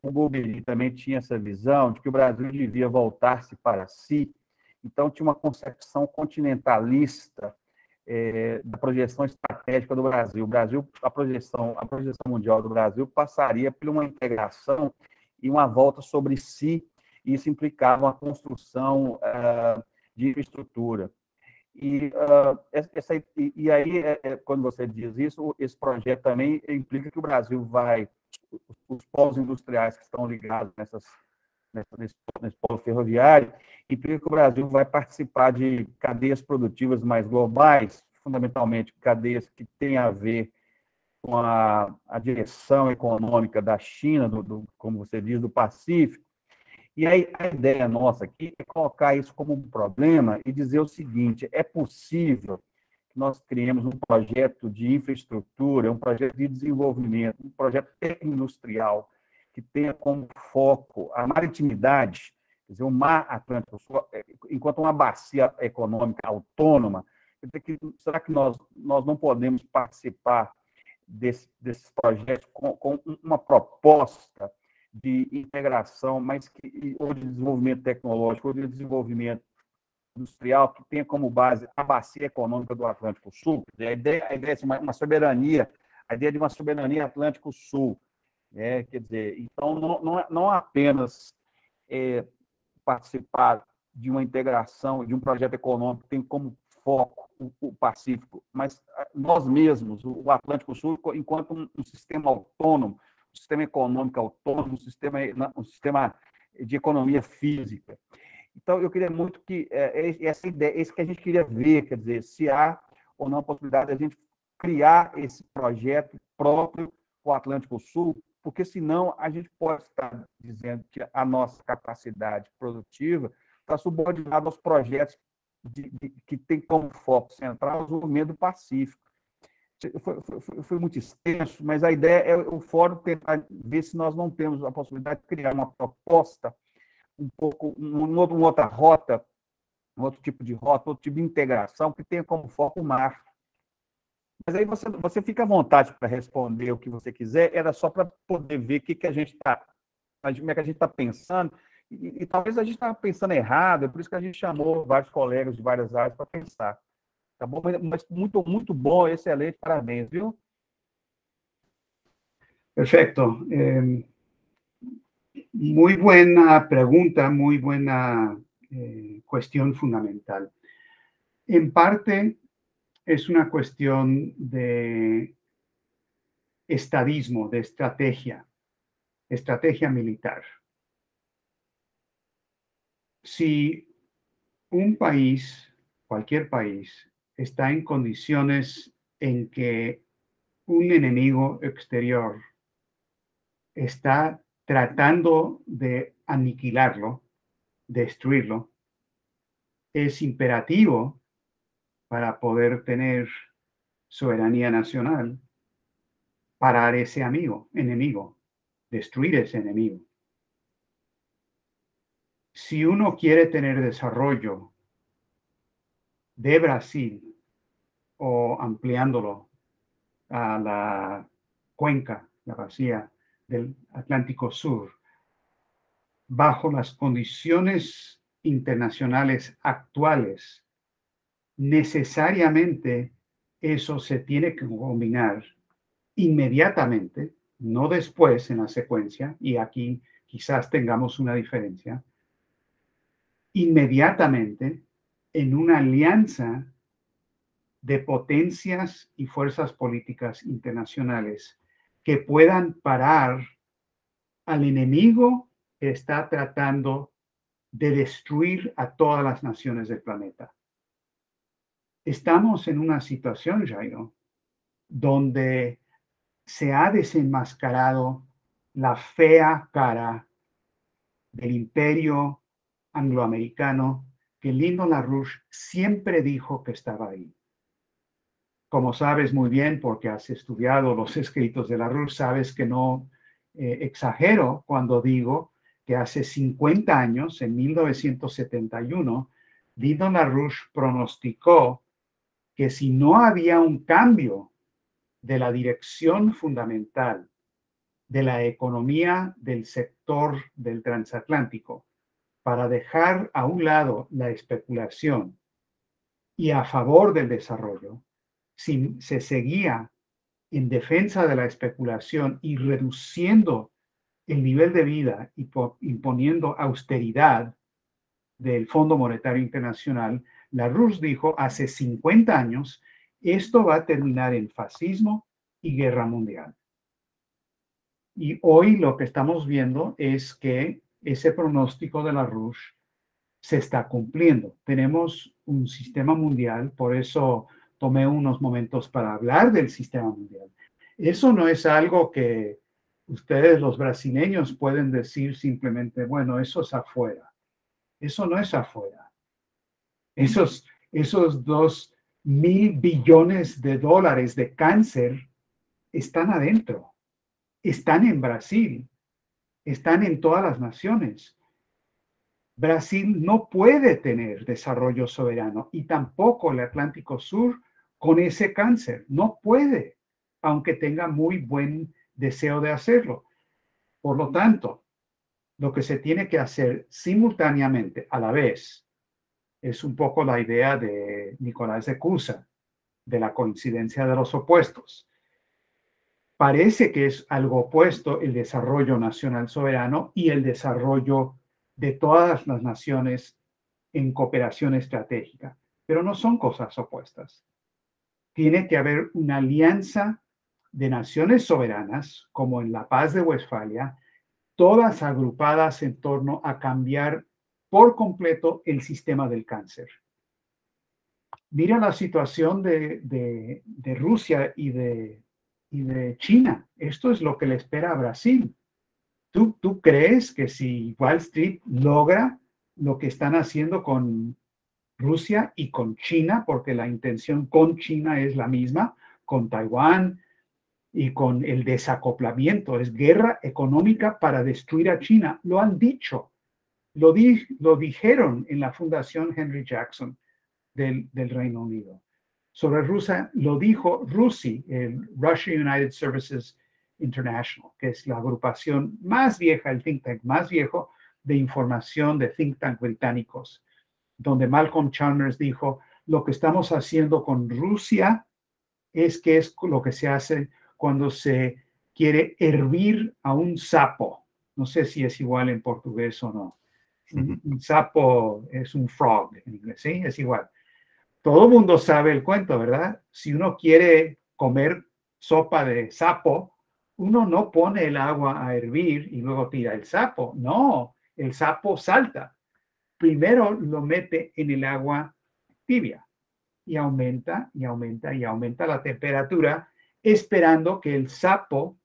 O Golbery também tinha essa visão de que o Brasil devia voltar-se para si, então tinha uma concepção continentalista da projeção estratégica do Brasil. A projeção mundial do Brasil passaria por uma integração e uma volta sobre si, e isso implicava uma construção de infraestrutura. E aí, quando você diz isso, esse projeto também implica que o Brasil os polos industriais que estão ligados nesse polo ferroviário, implica que o Brasil vai participar de cadeias produtivas mais globais, fundamentalmente cadeias que têm a ver com a direção econômica da China, como você diz, do Pacífico. E aí a ideia nossa aqui é colocar isso como um problema e dizer o seguinte: é possível que nós criemos um projeto de infraestrutura, um projeto de desenvolvimento, um projeto industrial que tenha como foco a maritimidade, quer dizer, o mar Atlântico, enquanto uma bacia econômica autônoma. Será que nós não podemos participar desses projetos com uma proposta de integração, ou de desenvolvimento tecnológico, ou de desenvolvimento industrial, que tenha como base a bacia econômica do Atlântico Sul? A ideia é uma soberania, a ideia de uma soberania Atlântico Sul. Quer dizer, então, não apenas participar de uma integração, de um projeto econômico que tem como foco o Pacífico, mas nós mesmos, o Atlântico Sul, enquanto um sistema autônomo, um sistema econômico autônomo, um sistema de economia física. Então, eu queria muito que essa ideia, isso que a gente queria ver, quer dizer, se há ou não a possibilidade de a gente criar esse projeto próprio para o Atlântico Sul, porque senão a gente pode estar dizendo que a nossa capacidade produtiva está subordinada aos projetos que tem como foco central o desenvolvimento do Pacífico. Foi muito extenso, mas a ideia é o fórum tentar ver se nós não temos a possibilidade de criar uma proposta, uma outra rota, um outro tipo de rota, outro tipo de integração que tenha como foco o mar. Mas aí você fica à vontade para responder o que você quiser, era só para poder ver como é que a gente está pensando, e talvez a gente estava pensando errado, é por isso que a gente chamou vários colegas de várias áreas para pensar. Tá bom? Mas muito, muito bom, excelente, parabéns, viu? Perfecto. Muy buena pregunta, muy buena cuestión fundamental. En parte es una cuestión de estadismo, de estrategia militar. Si un país, cualquier país, está en condiciones en que un enemigo exterior está tratando de aniquilarlo, destruirlo, es imperativo para poder tener soberanía nacional, parar ese enemigo, destruir ese enemigo. Si uno quiere tener desarrollo de Brasil o ampliándolo a la cuenca, la vacía del Atlántico Sur, bajo las condiciones internacionales actuales, necesariamente eso se tiene que combinar inmediatamente, no después en la secuencia, y aquí quizás tengamos una diferencia, inmediatamente en una alianza de potencias y fuerzas políticas internacionales que puedan parar al enemigo que está tratando de destruir a todas las naciones del planeta. Estamos en una situación, Jairo, donde se ha desenmascarado la fea cara del imperio angloamericano que Lyndon LaRouche siempre dijo que estaba ahí. Como sabes muy bien, porque has estudiado los escritos de LaRouche, sabes que no exagero cuando digo que hace 50 años, en 1971, Lyndon LaRouche pronosticó que si no había un cambio de la dirección fundamental de la economía del sector del transatlántico para dejar a un lado la especulación y a favor del desarrollo, si se seguía en defensa de la especulación y reduciendo el nivel de vida y imponiendo austeridad del Fondo Monetario Internacional, LaRouche dijo hace 50 años, esto va a terminar en fascismo y guerra mundial. Y hoy lo que estamos viendo es que ese pronóstico de LaRouche se está cumpliendo. Tenemos un sistema mundial, por eso tomé unos momentos para hablar del sistema mundial. Eso no es algo que ustedes los brasileños pueden decir simplemente, bueno, eso es afuera. Eso no es afuera. Esos 2.000 billones de dólares de cáncer están adentro, están en Brasil, están en todas las naciones. Brasil no puede tener desarrollo soberano y tampoco el Atlántico Sur con ese cáncer. No puede, aunque tenga muy buen deseo de hacerlo. Por lo tanto, lo que se tiene que hacer simultáneamente, a la vez, es un poco la idea de Nicolás de Cusa, de la coincidencia de los opuestos. Parece que es algo opuesto el desarrollo nacional soberano y el desarrollo de todas las naciones en cooperación estratégica, pero no son cosas opuestas. Tiene que haber una alianza de naciones soberanas, como en la Paz de Westfalia, todas agrupadas en torno a cambiar por completo el sistema del cáncer. Mira la situación de Rusia y de China. Esto es lo que le espera a Brasil. ¿Tú crees que si Wall Street logra lo que están haciendo con Rusia y con China, porque la intención con China es la misma, con Taiwán y con el desacoplamiento, es guerra económica para destruir a China? Lo han dicho, lo dijeron en la Fundación Henry Jackson del Reino Unido. Sobre Rusia, lo dijo RUSI, el Russia United Services International, que es la agrupación más vieja, el think tank más viejo de información de think tank británicos, donde Malcolm Chalmers dijo, lo que estamos haciendo con Rusia es lo que se hace cuando se quiere hervir a un sapo. No sé si es igual en portugués o no. Un sapo es un frog en inglés, ¿sí? Es igual. Todo el mundo sabe el cuento, ¿verdad? Si uno quiere comer sopa de sapo, uno no pone el agua a hervir y luego tira el sapo. No, el sapo salta. Primero lo mete en el agua tibia y aumenta y aumenta y aumenta la temperatura, esperando que el sapo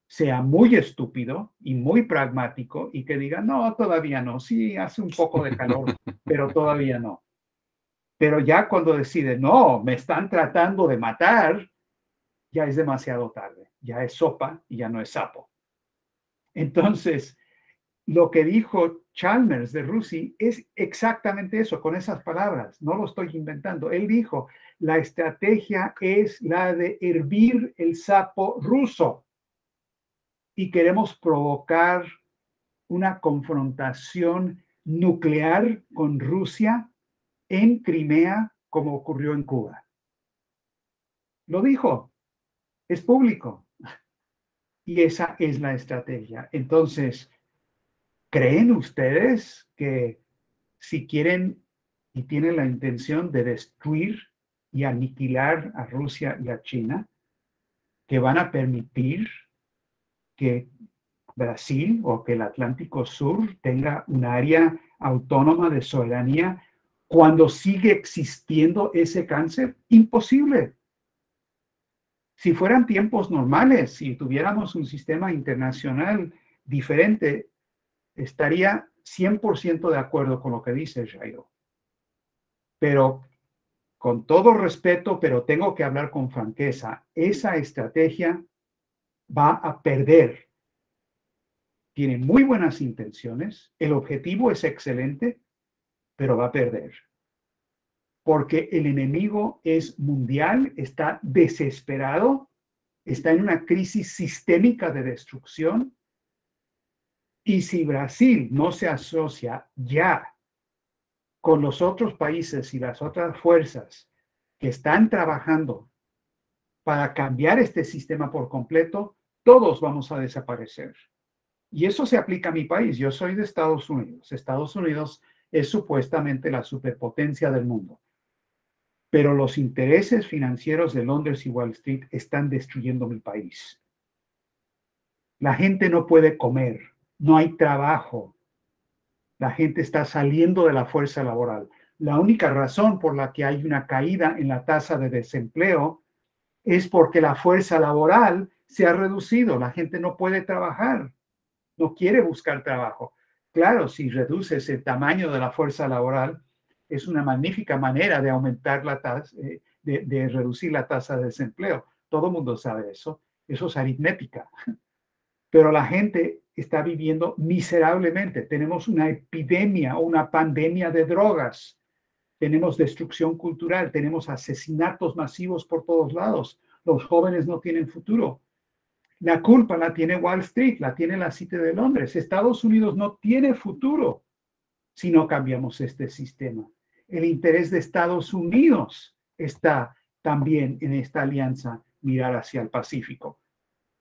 sea muy estúpido y muy pragmático y que diga, no, todavía no, sí, hace un poco de calor, pero todavía no. Pero ya cuando decide, no, me están tratando de matar, ya es demasiado tarde, ya es sopa y ya no es sapo. Entonces, lo que dijo Chalmers de RUSI es exactamente eso, con esas palabras, no lo estoy inventando. Él dijo, la estrategia es la de hervir el sapo ruso y queremos provocar una confrontación nuclear con Rusia en Crimea, como ocurrió en Cuba. Lo dijo, es público. Y esa es la estrategia. Entonces, ¿creen ustedes que si quieren y tienen la intención de destruir y aniquilar a Rusia y a China, que van a permitir que Brasil o que el Atlántico Sur tenga un área autónoma de soberanía cuando sigue existiendo ese cáncer? Imposible. Si fueran tiempos normales, si tuviéramos un sistema internacional diferente, estaría 100% de acuerdo con lo que dice Jairo. Pero con todo respeto, pero tengo que hablar con franqueza, esa estrategia va a perder. Tiene muy buenas intenciones, el objetivo es excelente, pero va a perder. Porque el enemigo es mundial, está desesperado, está en una crisis sistémica de destrucción. Y si Brasil no se asocia ya con los otros países y las otras fuerzas que están trabajando para cambiar este sistema por completo, todos vamos a desaparecer. Y eso se aplica a mi país. Yo soy de Estados Unidos. Estados Unidos es supuestamente la superpotencia del mundo. Pero los intereses financieros de Londres y Wall Street están destruyendo mi país. La gente no puede comer, no hay trabajo. La gente está saliendo de la fuerza laboral. La única razón por la que hay una caída en la tasa de desempleo es porque la fuerza laboral se ha reducido. La gente no puede trabajar, no quiere buscar trabajo. Claro, si reduces el tamaño de la fuerza laboral, es una magnífica manera de aumentar la tasa, de reducir la tasa de desempleo. Todo el mundo sabe eso. Eso es aritmética. Pero la gente está viviendo miserablemente. Tenemos una epidemia o una pandemia de drogas. Tenemos destrucción cultural, tenemos asesinatos masivos por todos lados. Los jóvenes no tienen futuro. La culpa la tiene Wall Street, la tiene la City de Londres. Estados Unidos no tiene futuro si no cambiamos este sistema. El interés de Estados Unidos está también en esta alianza mirar hacia el Pacífico.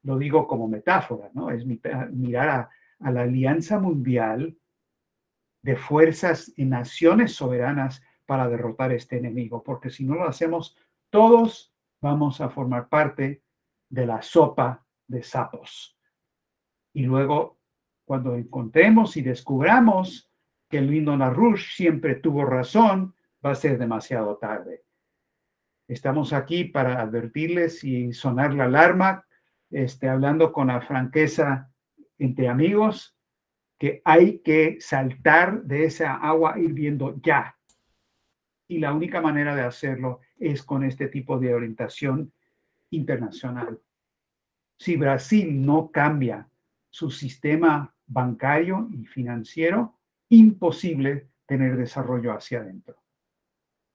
Lo digo como metáfora, ¿no? Es mirar a la alianza mundial de fuerzas y naciones soberanas para derrotar este enemigo, porque si no lo hacemos, todos vamos a formar parte de la sopa de sapos. Y luego, cuando encontremos y descubramos que el Lyndon LaRouche siempre tuvo razón, va a ser demasiado tarde. Estamos aquí para advertirles y sonar la alarma, hablando con la franqueza entre amigos, que hay que saltar de esa agua hirviendo ya. Y la única manera de hacerlo es con este tipo de orientación internacional. Si Brasil no cambia su sistema bancario y financiero, imposible tener desarrollo hacia adentro.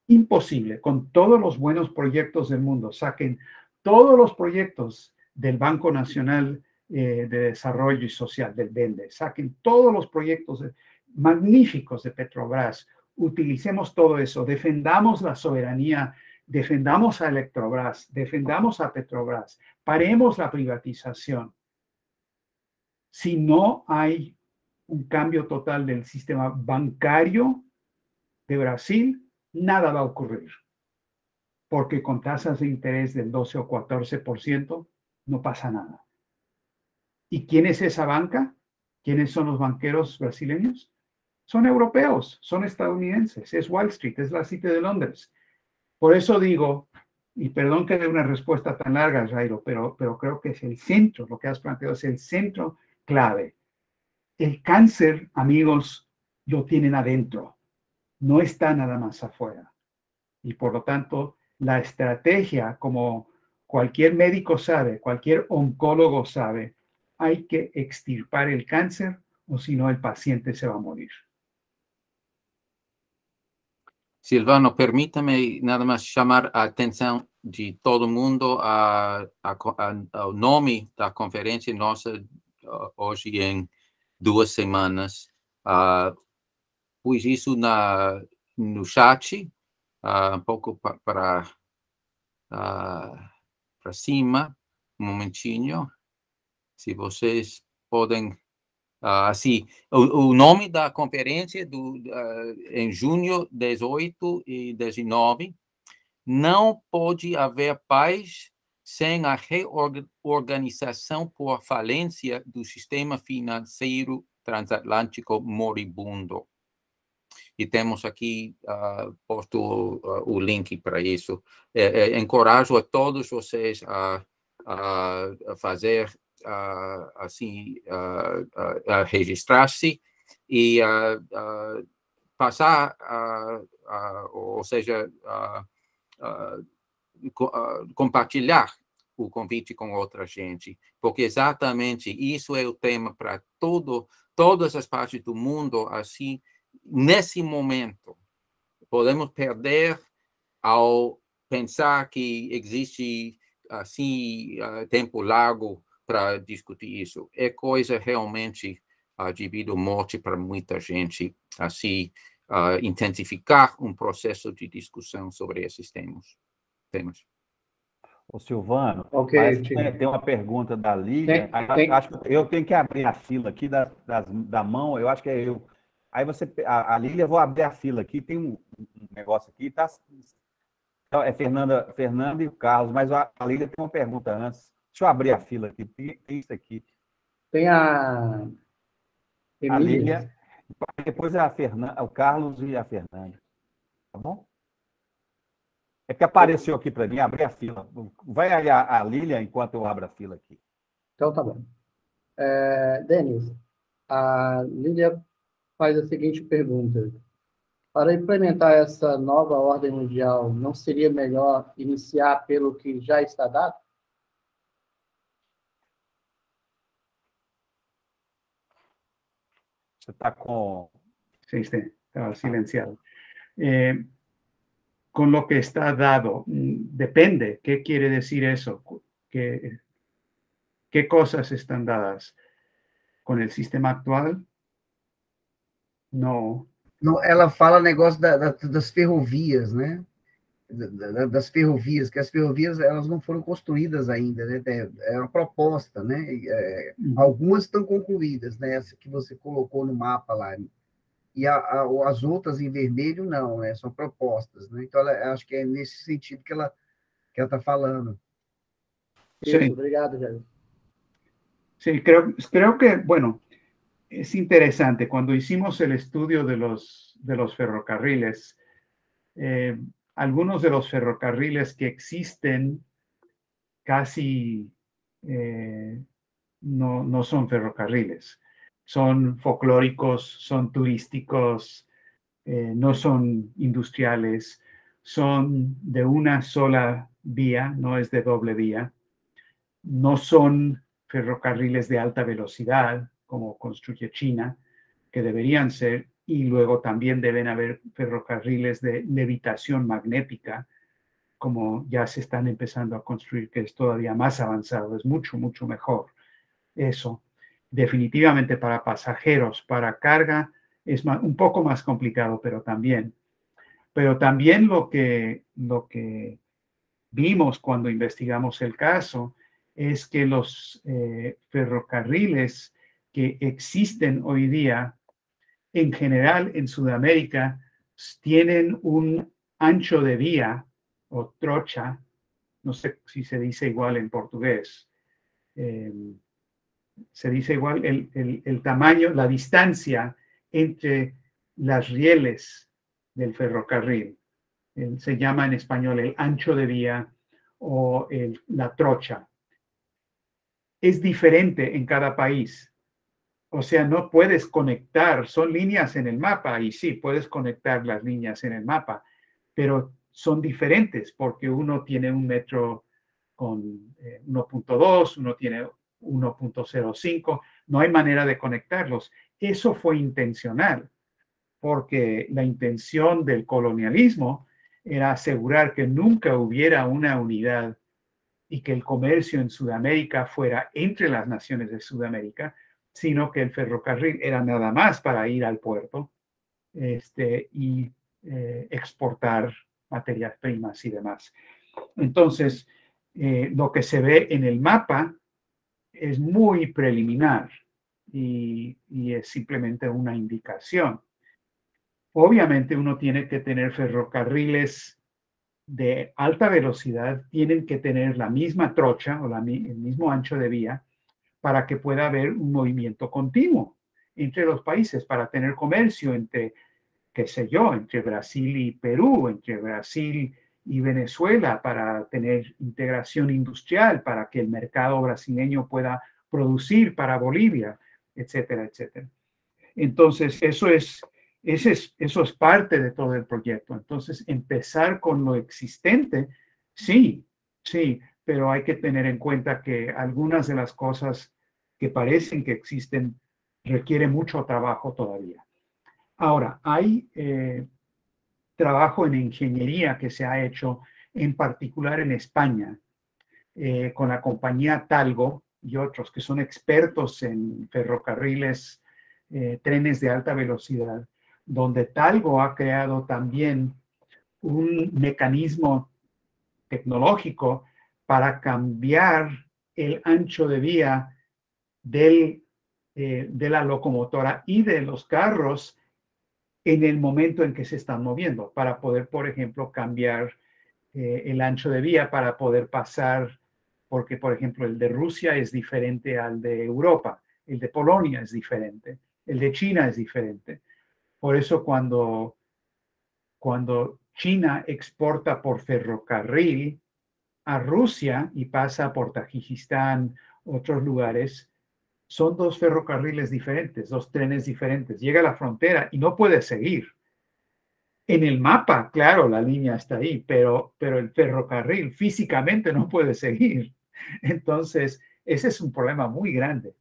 Imposible, con todos los buenos proyectos del mundo. Saquen todos los proyectos del Banco Nacional de Desarrollo y Social, del BNDES. Saquen todos los proyectos magníficos de Petrobras. Utilicemos todo eso. Defendamos la soberanía. Defendamos a Electrobras. Defendamos a Petrobras. Paremos la privatización. Si no hay un cambio total del sistema bancario de Brasil, nada va a ocurrir, porque con tasas de interés del 12 o 14% no pasa nada. ¿Y quién es esa banca? ¿Quiénes son los banqueros brasileños? Son europeos, son estadounidenses, es Wall Street, es la City de Londres. Por eso digo, y perdón que dé una respuesta tan larga, Jairo, pero creo que es el centro, lo que has planteado es el centro clave. El cáncer, amigos, lo tienen adentro, no está nada más afuera. Y por lo tanto, la estrategia, como cualquier médico sabe, cualquier oncólogo sabe, hay que extirpar el cáncer o si no el paciente se va a morir. Silvano, permítame nada más chamar a atenção de todo mundo ao nome da conferência nossa hoje em 2 semanas. Pus isso no chat, um pouco para cima, um momentinho. Se vocês podem... assim, o nome da conferência em junho 18 e 19, não pode haver paz sem a reorganização por falência do sistema financeiro transatlântico moribundo. E temos aqui posto o link para isso. Encorajo a todos vocês a fazer assim, registrar-se e passar, ou seja, compartilhar o convite com outra gente, porque exatamente isso é o tema para todas as partes do mundo. Assim, nesse momento, podemos perder ao pensar que existe assim tempo largo para discutir isso. É coisa realmente de vida ou morte para muita gente, assim, intensificar um processo de discussão sobre esses temas. Ô, Silvano, Ok, parece que Tiago. tem uma pergunta da Lília. Acho que eu tenho que abrir a fila aqui da mão, eu acho que é eu. Aí a Lília, eu vou abrir a fila aqui, tem um negócio aqui, tá? É Fernanda e o Carlos, mas a Lília tem uma pergunta antes. Deixa eu abrir a fila aqui, tem isso aqui. Tem a A Emília. Lília, depois é o Carlos e a Fernanda. Tá bom? É que apareceu aqui para mim, abrir a fila. Vai aí a Lília enquanto eu abro a fila aqui. Então, tá bom. Denis, a Lília faz a seguinte pergunta. Para implementar essa nova ordem mundial, não seria melhor iniciar pelo que já está dado? Você está com... Sí, estaba silenciado. Con lo que está dado, depende. ¿Qué quiere decir eso? ¿Qué cosas están dadas? ¿Con el sistema actual? No. Não, ela fala negócio das ferrovias, né? Das ferrovias, que as ferrovias elas não foram construídas ainda, né? É uma proposta, né? Algumas estão concluídas, né? Essa que você colocou no mapa lá. E as outras em vermelho, não, né? São propostas, né? Então, acho que é nesse sentido que ela está falando. Isso, Sí. obrigado, Jair. Sí, creo que, bueno, es interesante. Cuando hicimos el estudio de los ferrocarriles, algunos de los ferrocarriles que existen casi no son ferrocarriles. Son folclóricos, son turísticos, no son industriales, son de una sola vía, no es de doble vía. No son ferrocarriles de alta velocidad, como construye China, que deberían ser, y luego también deben haber ferrocarriles de levitación magnética, como ya se están empezando a construir, que es todavía más avanzado, es mucho, mucho mejor. Eso, definitivamente para pasajeros, para carga, es un poco más complicado, pero también lo que vimos cuando investigamos el caso es que los ferrocarriles que existen hoy día, en general en Sudamérica, tienen un ancho de vía o trocha, no sé si se dice igual en portugués, se dice igual el tamaño, la distancia entre las rieles del ferrocarril. Se llama en español el ancho de vía o la trocha. Es diferente en cada país. O sea, no puedes conectar, son líneas en el mapa, y sí, puedes conectar las líneas en el mapa, pero son diferentes porque uno tiene un metro con 1.2, uno tiene 1.05, no hay manera de conectarlos. Eso fue intencional, porque la intención del colonialismo era asegurar que nunca hubiera una unidad y que el comercio en Sudamérica fuera entre las naciones de Sudamérica, sino que el ferrocarril era nada más para ir al puerto y exportar materias primas y demás. Entonces, lo que se ve en el mapa es muy preliminar y es simplemente una indicación. Obviamente uno tiene que tener ferrocarriles de alta velocidad, tienen que tener la misma trocha o el mismo ancho de vía para que pueda haber un movimiento continuo entre los países, para tener comercio entre, qué sé yo, entre Brasil y Perú, entre Brasil y Venezuela para tener integración industrial, para que el mercado brasileño pueda producir para Bolivia, etcétera, etcétera. Entonces, eso es parte de todo el proyecto. Entonces, empezar con lo existente, sí, pero hay que tener en cuenta que algunas de las cosas que parecen que existen requieren mucho trabajo todavía. Ahora, hay trabajo en ingeniería que se ha hecho, en particular en España, con la compañía Talgo y otros que son expertos en ferrocarriles, trenes de alta velocidad, donde Talgo ha creado también un mecanismo tecnológico para cambiar el ancho de vía de la locomotora y de los carros en el momento en que se están moviendo, para poder, por ejemplo, cambiar el ancho de vía para poder pasar, porque, por ejemplo, el de Rusia es diferente al de Europa, el de Polonia es diferente, el de China es diferente. Por eso cuando China exporta por ferrocarril a Rusia y pasa por Tayikistán, otros lugares, son dos ferrocarriles diferentes, dos trenes diferentes. Llega a la frontera y no puede seguir. En el mapa, claro, la línea está ahí, pero el ferrocarril físicamente no puede seguir. Entonces, ese es un problema muy grande.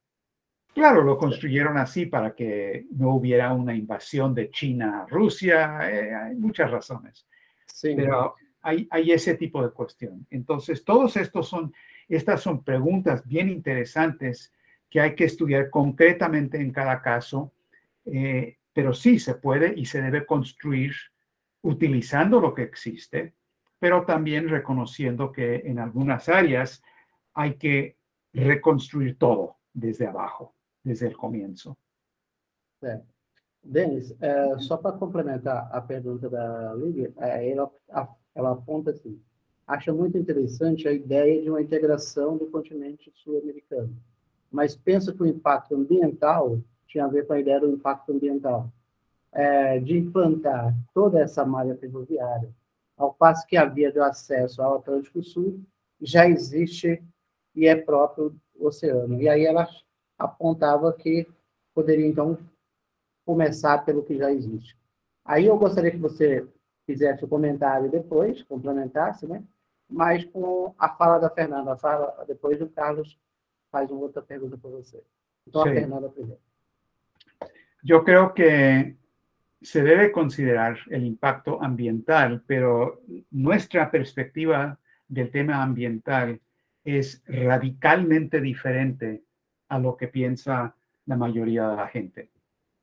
Claro, lo construyeron así para que no hubiera una invasión de China a Rusia. Hay muchas razones. Sí. Pero hay ese tipo de cuestión. Entonces, estas son preguntas bien interesantes que hay que estudiar concretamente en cada caso. Pero sí se puede y se debe construir utilizando lo que existe, pero también reconociendo que en algunas áreas hay que reconstruir todo desde abajo, desde el comienzo. É. Denis, só para complementar a pergunta da Lívia, ela aponta assim, acha muito interessante a ideia de uma integração do continente sul-americano, mas pensa que o impacto ambiental tinha a ver com a ideia do impacto ambiental, de implantar toda essa malha ferroviária, ao passo que a via de acesso ao Atlântico Sul já existe e é próprio do oceano. E aí ela apontava que poderia, então, começar pelo que já existe. Aí eu gostaria que você fizesse o comentário depois, complementasse, né? Mas com a fala da Fernanda, depois o Carlos faz uma outra pergunta para você. Então, Sí. a Fernanda primeiro. Yo creo que se debe considerar el impacto ambiental, pero nuestra perspectiva del tema ambiental es radicalmente diferente a lo que piensa la mayoría de la gente.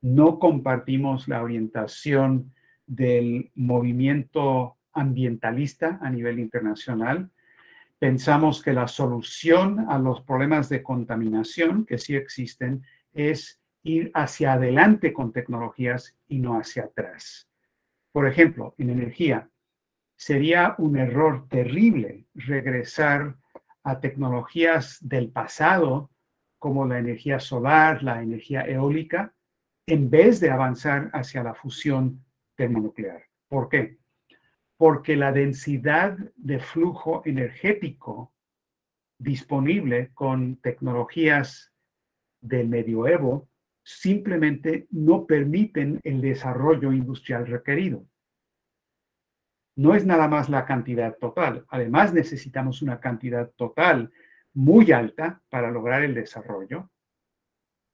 No compartimos la orientación del movimiento ambientalista a nivel internacional. Pensamos que la solución a los problemas de contaminación que sí existen es ir hacia adelante con tecnologías y no hacia atrás. Por ejemplo, en energía, sería un error terrible regresar a tecnologías del pasado como la energía solar, la energía eólica, en vez de avanzar hacia la fusión termonuclear. ¿Por qué? Porque la densidad de flujo energético disponible con tecnologías del medioevo simplemente no permiten el desarrollo industrial requerido. No es nada más la cantidad total. Además, necesitamos una cantidad total muy alta para lograr el desarrollo,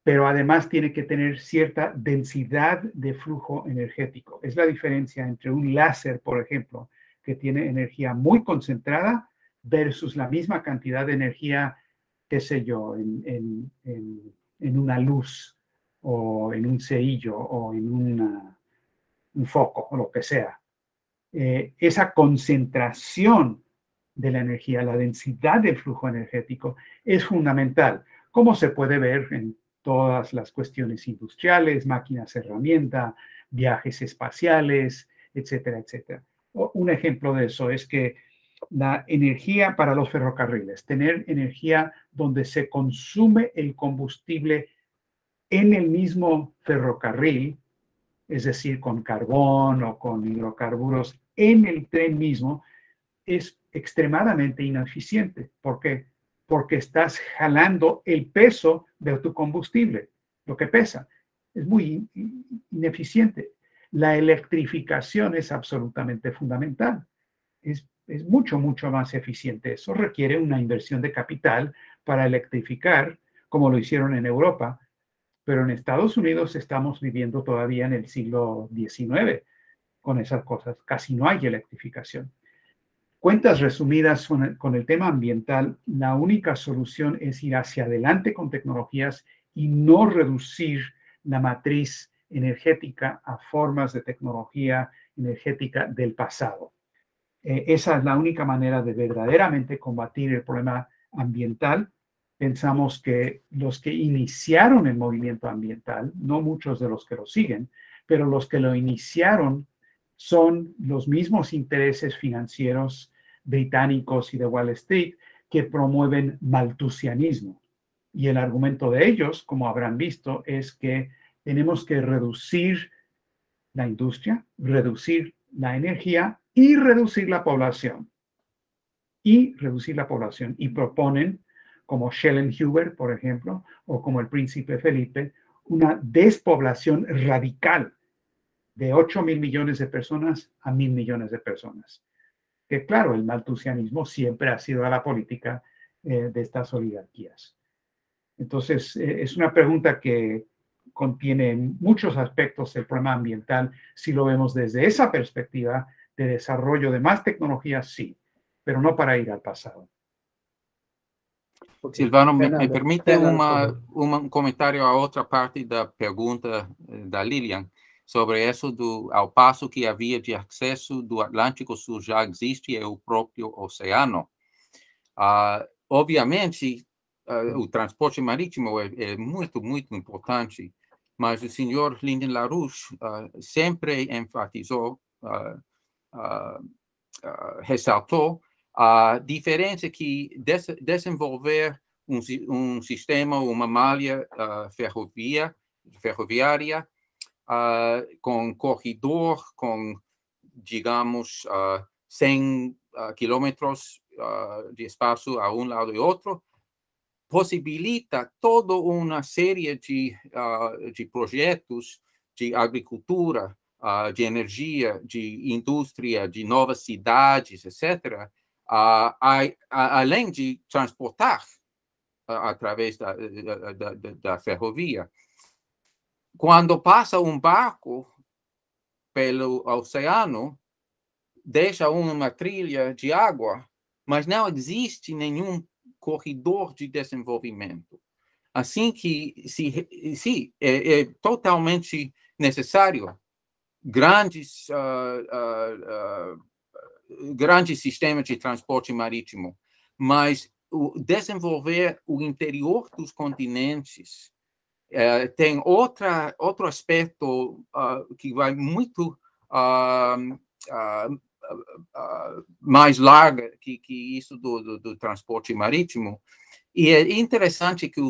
pero además tiene que tener cierta densidad de flujo energético. Es la diferencia entre un láser, por ejemplo, que tiene energía muy concentrada versus la misma cantidad de energía, qué sé yo, en una luz o en un cerillo o en un foco o lo que sea. Esa concentración de la energía, la densidad del flujo energético es fundamental, como se puede ver en todas las cuestiones industriales, máquinas herramienta, viajes espaciales, etcétera, etcétera. Un ejemplo de eso es que la energía para los ferrocarriles, tener energía donde se consume el combustible en el mismo ferrocarril, es decir, con carbón o con hidrocarburos en el tren mismo, es extremadamente ineficiente. ¿Por qué? Porque estás jalando el peso de tu combustible, lo que pesa. Es muy ineficiente. La electrificación es absolutamente fundamental. Es mucho, mucho más eficiente. Eso requiere una inversión de capital para electrificar, como lo hicieron en Europa. Pero en Estados Unidos estamos viviendo todavía en el siglo XIX con esas cosas. Casi no hay electrificación. Cuentas resumidas con el tema ambiental, la única solución es ir hacia adelante con tecnologías y no reducir la matriz energética a formas de tecnología energética del pasado. Esa es la única manera de verdaderamente combatir el problema ambiental. Pensamos que los que iniciaron el movimiento ambiental, no muchos de los que lo siguen, pero los que lo iniciaron son los mismos intereses financieros británicos y de Wall Street que promueven maltusianismo. Y el argumento de ellos, como habrán visto, es que tenemos que reducir la industria, reducir la energía y reducir la población. Y proponen, como Schellenhuber, por ejemplo, o como el príncipe Felipe, una despoblación radical de 8.000 millones de personas a 1.000 millones de personas. Que claro, el maltusianismo siempre ha sido a la política de estas oligarquías. Entonces, es una pregunta que contiene muchos aspectos del problema ambiental. Si lo vemos desde esa perspectiva de desarrollo de más tecnologías, sí, pero no para ir al pasado. Silvano, me permite um comentário a outra parte da pergunta da Lilian, sobre isso ao passo que a via de acesso do Atlântico Sul já existe, é o próprio oceano. Obviamente, o transporte marítimo é muito, muito importante, mas o senhor Lyndon LaRouche sempre enfatizou, ressaltou a diferença que desenvolver sistema, uma malha ferroviária com corredor, com, digamos, 100 quilômetros de espaço a um lado e outro, possibilita toda uma série de projetos de agricultura, de energia, de indústria, de novas cidades, etc., além de transportar através da ferrovia. Quando passa barco pelo oceano, deixa uma trilha de água, mas não existe nenhum corredor de desenvolvimento. Assim que, sim, é totalmente necessário grandes sistemas de transporte marítimo, mas desenvolver o interior dos continentes tem outro aspecto que vai muito mais largo que isso do transporte marítimo. E é interessante que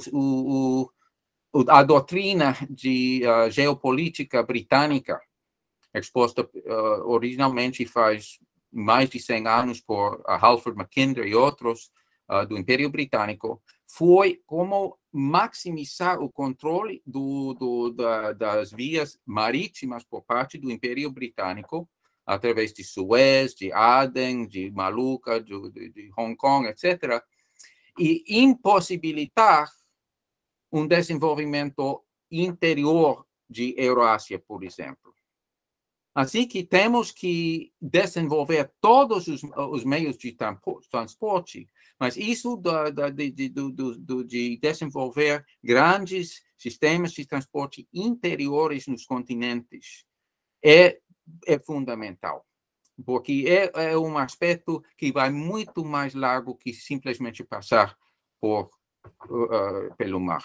a doutrina de geopolítica britânica, exposta originalmente faz mais de 100 anos por Halford Mackinder e outros do Império Britânico, foi como maximizar o controle das vias marítimas por parte do Império Britânico, através de Suez, de Aden, de Maluca, de Hong Kong, etc., e impossibilitar desenvolvimento interior de Eurásia, por exemplo. Assim que temos que desenvolver todos os meios de transporte, mas isso de desenvolver grandes sistemas de transporte interiores nos continentes é fundamental, porque é aspecto que vai muito mais largo que simplesmente passar pelo mar.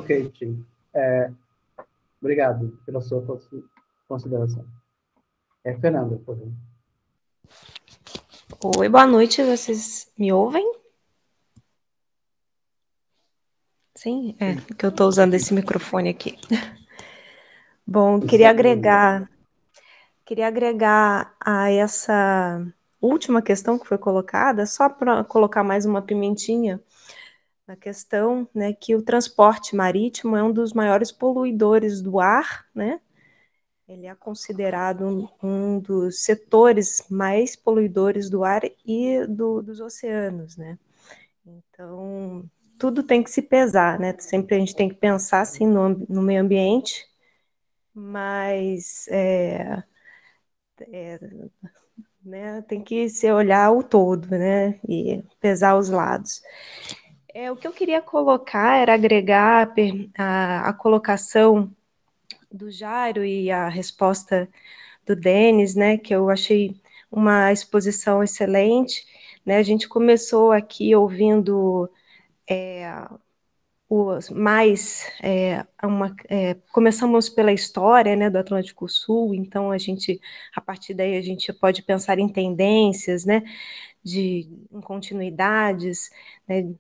Ok, Tim. Obrigado pela sua consideração. Fernanda, por favor. Oi, boa noite, vocês me ouvem? Sim, que eu estou usando esse microfone aqui. Bom, queria agregar Queria agregar a essa última questão que foi colocada, só para colocar mais uma pimentinha na questão, né, que o transporte marítimo é um dos maiores poluidores do ar, né? Ele é considerado um dos setores mais poluidores do ar e dos oceanos, né? Então, tudo tem que se pesar, né? Sempre a gente tem que pensar, assim, no meio ambiente, mas né, tem que se olhar o todo, né? E pesar os lados. O que eu queria colocar era agregar a colocação do Jairo e a resposta do Denis, né, que eu achei uma exposição excelente, né, a gente começou aqui ouvindo começamos pela história, né, do Atlântico Sul, então a partir daí a gente pode pensar em tendências, né, em continuidades, né,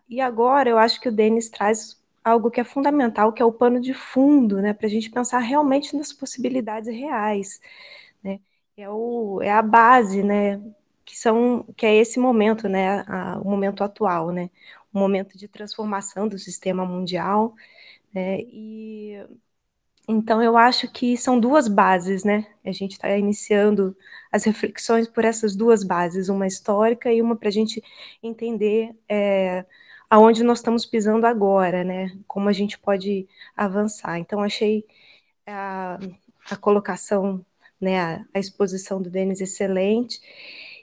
e agora eu acho que o Denis traz algo que é fundamental, que é o pano de fundo, né, para a gente pensar realmente nas possibilidades reais, né, é a base, né, que é esse momento, né, o momento atual, né, um momento de transformação do sistema mundial, né, e então eu acho que são duas bases, né, a gente está iniciando as reflexões por essas duas bases, uma histórica e uma para a gente entender aonde nós estamos pisando agora, né, como a gente pode avançar. Então achei a colocação, né, a exposição do Denis excelente,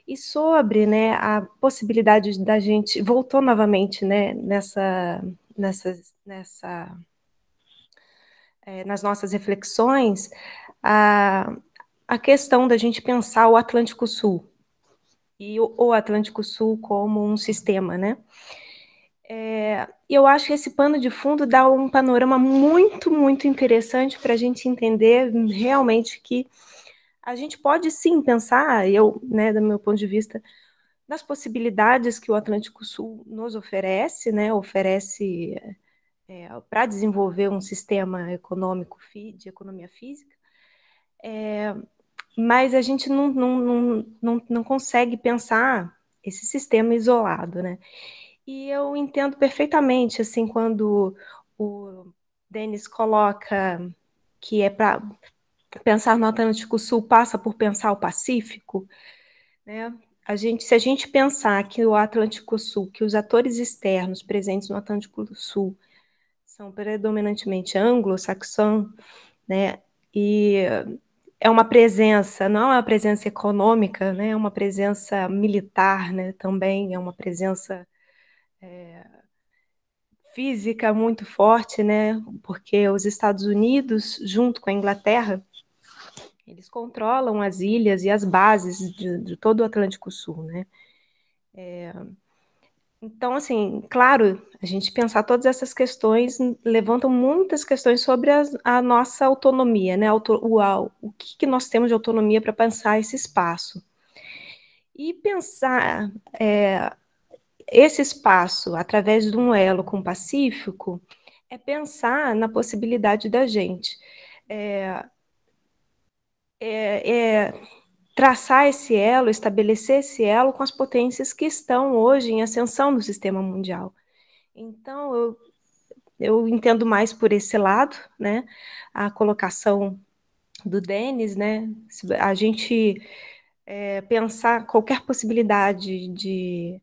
e sobre, né, a possibilidade da gente, voltou novamente, né, nas nossas reflexões, a questão da gente pensar o Atlântico Sul, e o Atlântico Sul como um sistema, né, e eu acho que esse pano de fundo dá um panorama muito, muito interessante para a gente entender realmente que a gente pode sim pensar, né, do meu ponto de vista, nas possibilidades que o Atlântico Sul nos oferece, né, oferece para desenvolver um sistema econômico de economia física, mas a gente não consegue pensar esse sistema isolado, né? E eu entendo perfeitamente, assim, quando o Denis coloca que é para pensar no Atlântico Sul passa por pensar o Pacífico, né? Se a gente pensar que o Atlântico Sul, que os atores externos presentes no Atlântico Sul são predominantemente anglo-saxão, né? E é uma presença, não é uma presença econômica, né? É uma presença militar, né? Também é uma presença física muito forte, né? Porque os Estados Unidos, junto com a Inglaterra, eles controlam as ilhas e as bases de todo o Atlântico Sul, né? Então, assim, claro, a gente pensar todas essas questões levantam muitas questões sobre a nossa autonomia, né? O que nós temos de autonomia para pensar esse espaço. E pensar esse espaço através de um elo com o Pacífico é pensar na possibilidade da gente traçar esse elo, estabelecer esse elo com as potências que estão hoje em ascensão no sistema mundial. Então, eu entendo mais por esse lado, né, a colocação do Denis, né, a gente pensar qualquer possibilidade de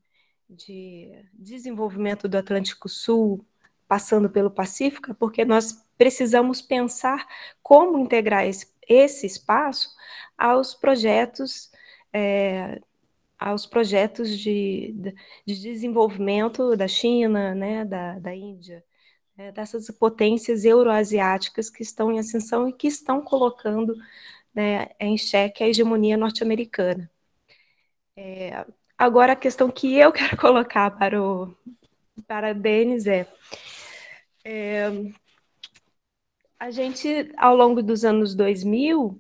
desenvolvimento do Atlântico Sul passando pelo Pacífico, porque nós precisamos pensar como integrar esse espaço aos projetos de desenvolvimento da China, né, da Índia, dessas potências euroasiáticas que estão em ascensão e que estão colocando, né, em xeque a hegemonia norte-americana. Agora, a questão que eu quero colocar para Denis a gente, ao longo dos anos 2000,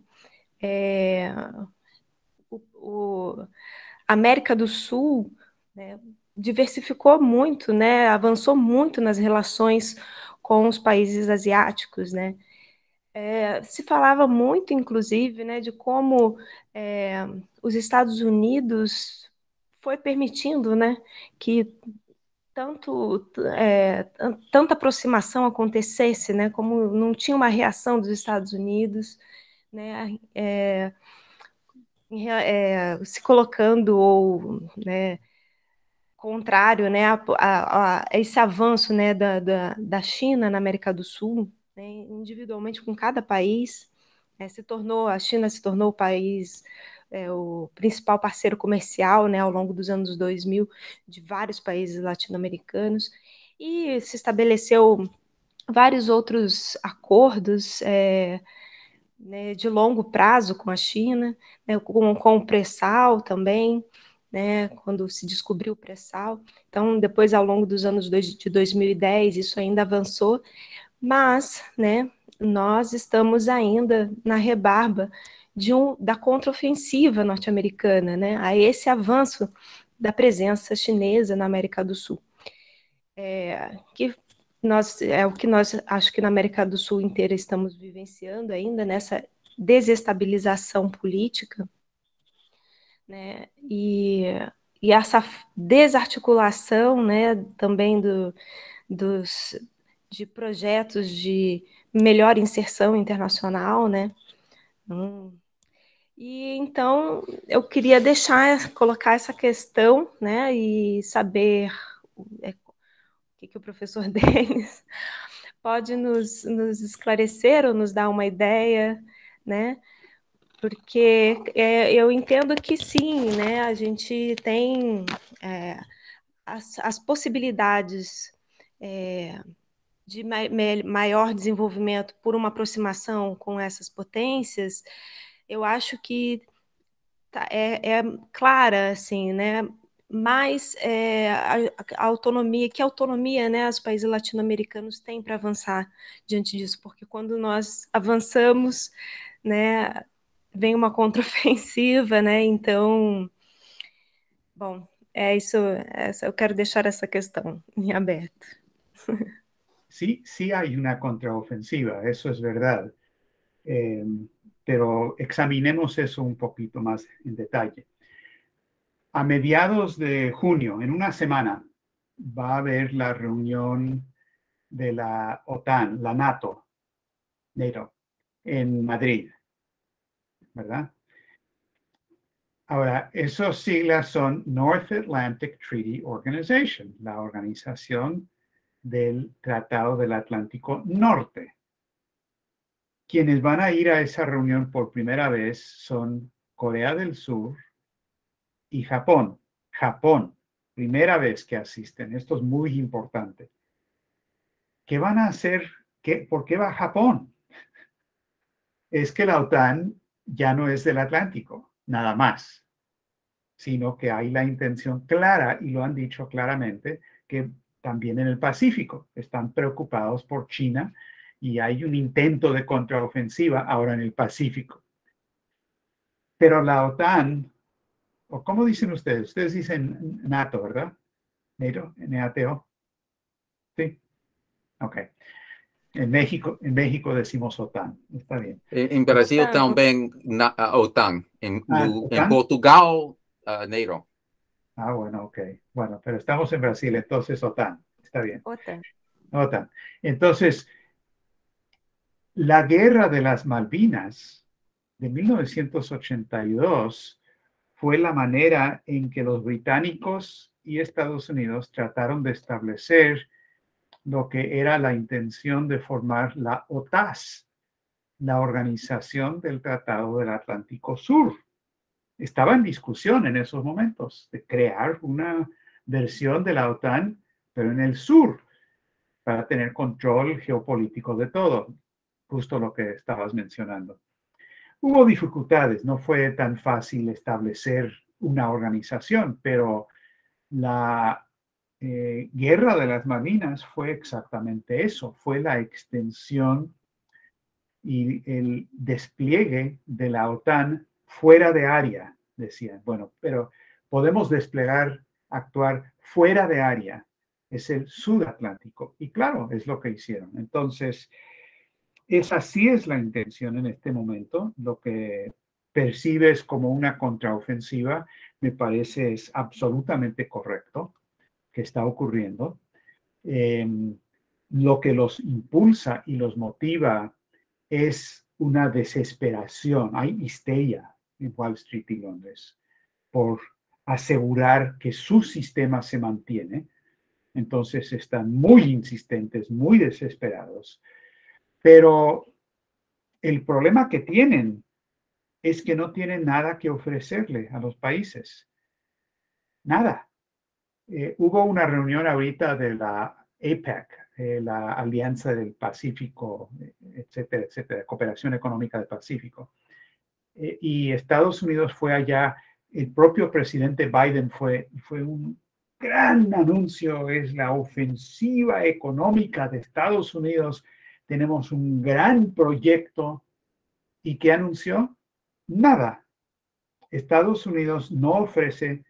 a América do Sul, né, diversificou muito, né, avançou muito nas relações com os países asiáticos, né, Se falava muito, inclusive, né, de como os Estados Unidos foi permitindo, né, que tanta aproximação acontecesse, né, como não tinha uma reação dos Estados Unidos, né, se colocando ou, né, contrário, né, a esse avanço, né, da China na América do Sul, né, individualmente com cada país, a China se tornou o país, o principal parceiro comercial, né, ao longo dos anos 2000 de vários países latino-americanos, e se estabeleceu vários outros acordos, né, de longo prazo com a China, né, com o pré-sal também, né, quando se descobriu o pré-sal. Então, depois, ao longo dos anos de 2010, isso ainda avançou, mas, né, nós estamos ainda na rebarba da contraofensiva norte-americana, né, a esse avanço da presença chinesa na América do Sul. É o que nós, acho que na América do Sul inteira estamos vivenciando ainda, nessa desestabilização política, né, e essa desarticulação, né, também de projetos de melhor inserção internacional, né, e então eu queria colocar essa questão, né, e saber o que o professor Denis pode nos esclarecer ou nos dar uma ideia, né? Porque eu entendo que sim, né? A gente tem as possibilidades de maior desenvolvimento por uma aproximação com essas potências. Eu acho que é clara, assim, né? Mas a autonomia, que autonomia, né, os países latino-americanos têm para avançar diante disso, porque quando nós avançamos, né, vem uma contraofensiva, né? Então, bom, é isso. Eu quero deixar essa questão em aberto. Sí, sí hay una contraofensiva, eso es verdad. Pero examinemos eso un poquito más en detalle. A mediados de junio, en una semana, va a haber la reunión de la OTAN, la NATO, en Madrid, ¿verdad? Ahora, esos siglas son North Atlantic Treaty Organization, la organización del Tratado del Atlántico Norte. Quienes van a ir a esa reunión por primera vez son Corea del Sur y Japón. Japón, primera vez que asisten. Esto es muy importante. ¿Qué van a hacer? ¿Por qué va Japón? Es que la OTAN ya no es del Atlántico, nada más, sino que hay la intención clara, y lo han dicho claramente, que también en el Pacífico están preocupados por China y hay un intento de contraofensiva ahora en el Pacífico. Pero la OTAN, o ¿cómo dicen ustedes? Ustedes dicen NATO, ¿verdad? NATO, NATO. Sí. Ok. En México decimos OTAN. Está bien. En Brasil también OTAN. En ¿OTAN? Portugal, NATO. Ah, bueno, ok. Bueno, pero estamos en Brasil, entonces OTAN. Está bien. OTAN. Entonces, la guerra de las Malvinas de 1982 fue la manera en que los británicos y Estados Unidos trataron de establecer lo que era la intención de formar la OTAS, la Organización del Tratado del Atlántico Sur. Estaba en discusión en esos momentos de crear una versión de la OTAN, pero en el sur, para tener control geopolítico de todo, justo lo que estabas mencionando. Hubo dificultades, no fue tan fácil establecer una organización, pero la Guerra de las Malvinas fue exactamente eso, fue la extensión y el despliegue de la OTAN fuera de área, decían. Bueno, pero podemos desplegar, actuar fuera de área, es el Sudatlántico. Y claro, es lo que hicieron. Entonces, esa sí es la intención en este momento. Lo que percibes como una contraofensiva me parece es absolutamente correcto que está ocurriendo. Lo que los impulsa y los motiva es una desesperación. Hay histeria en Wall Street y Londres por asegurar que su sistema se mantiene. Entonces están muy insistentes, muy desesperados. Pero el problema que tienen es que no tienen nada que ofrecerle a los países. Nada. Hubo una reunión ahorita de la APEC, la Alianza del Pacífico, etcétera, etcétera, Cooperación Económica del Pacífico. Y Estados Unidos fue allá, el propio presidente Biden fue un gran anuncio, es la ofensiva económica de Estados Unidos. Tenemos un gran proyecto. ¿Y qué anunció? Nada. Estados Unidos no ofrece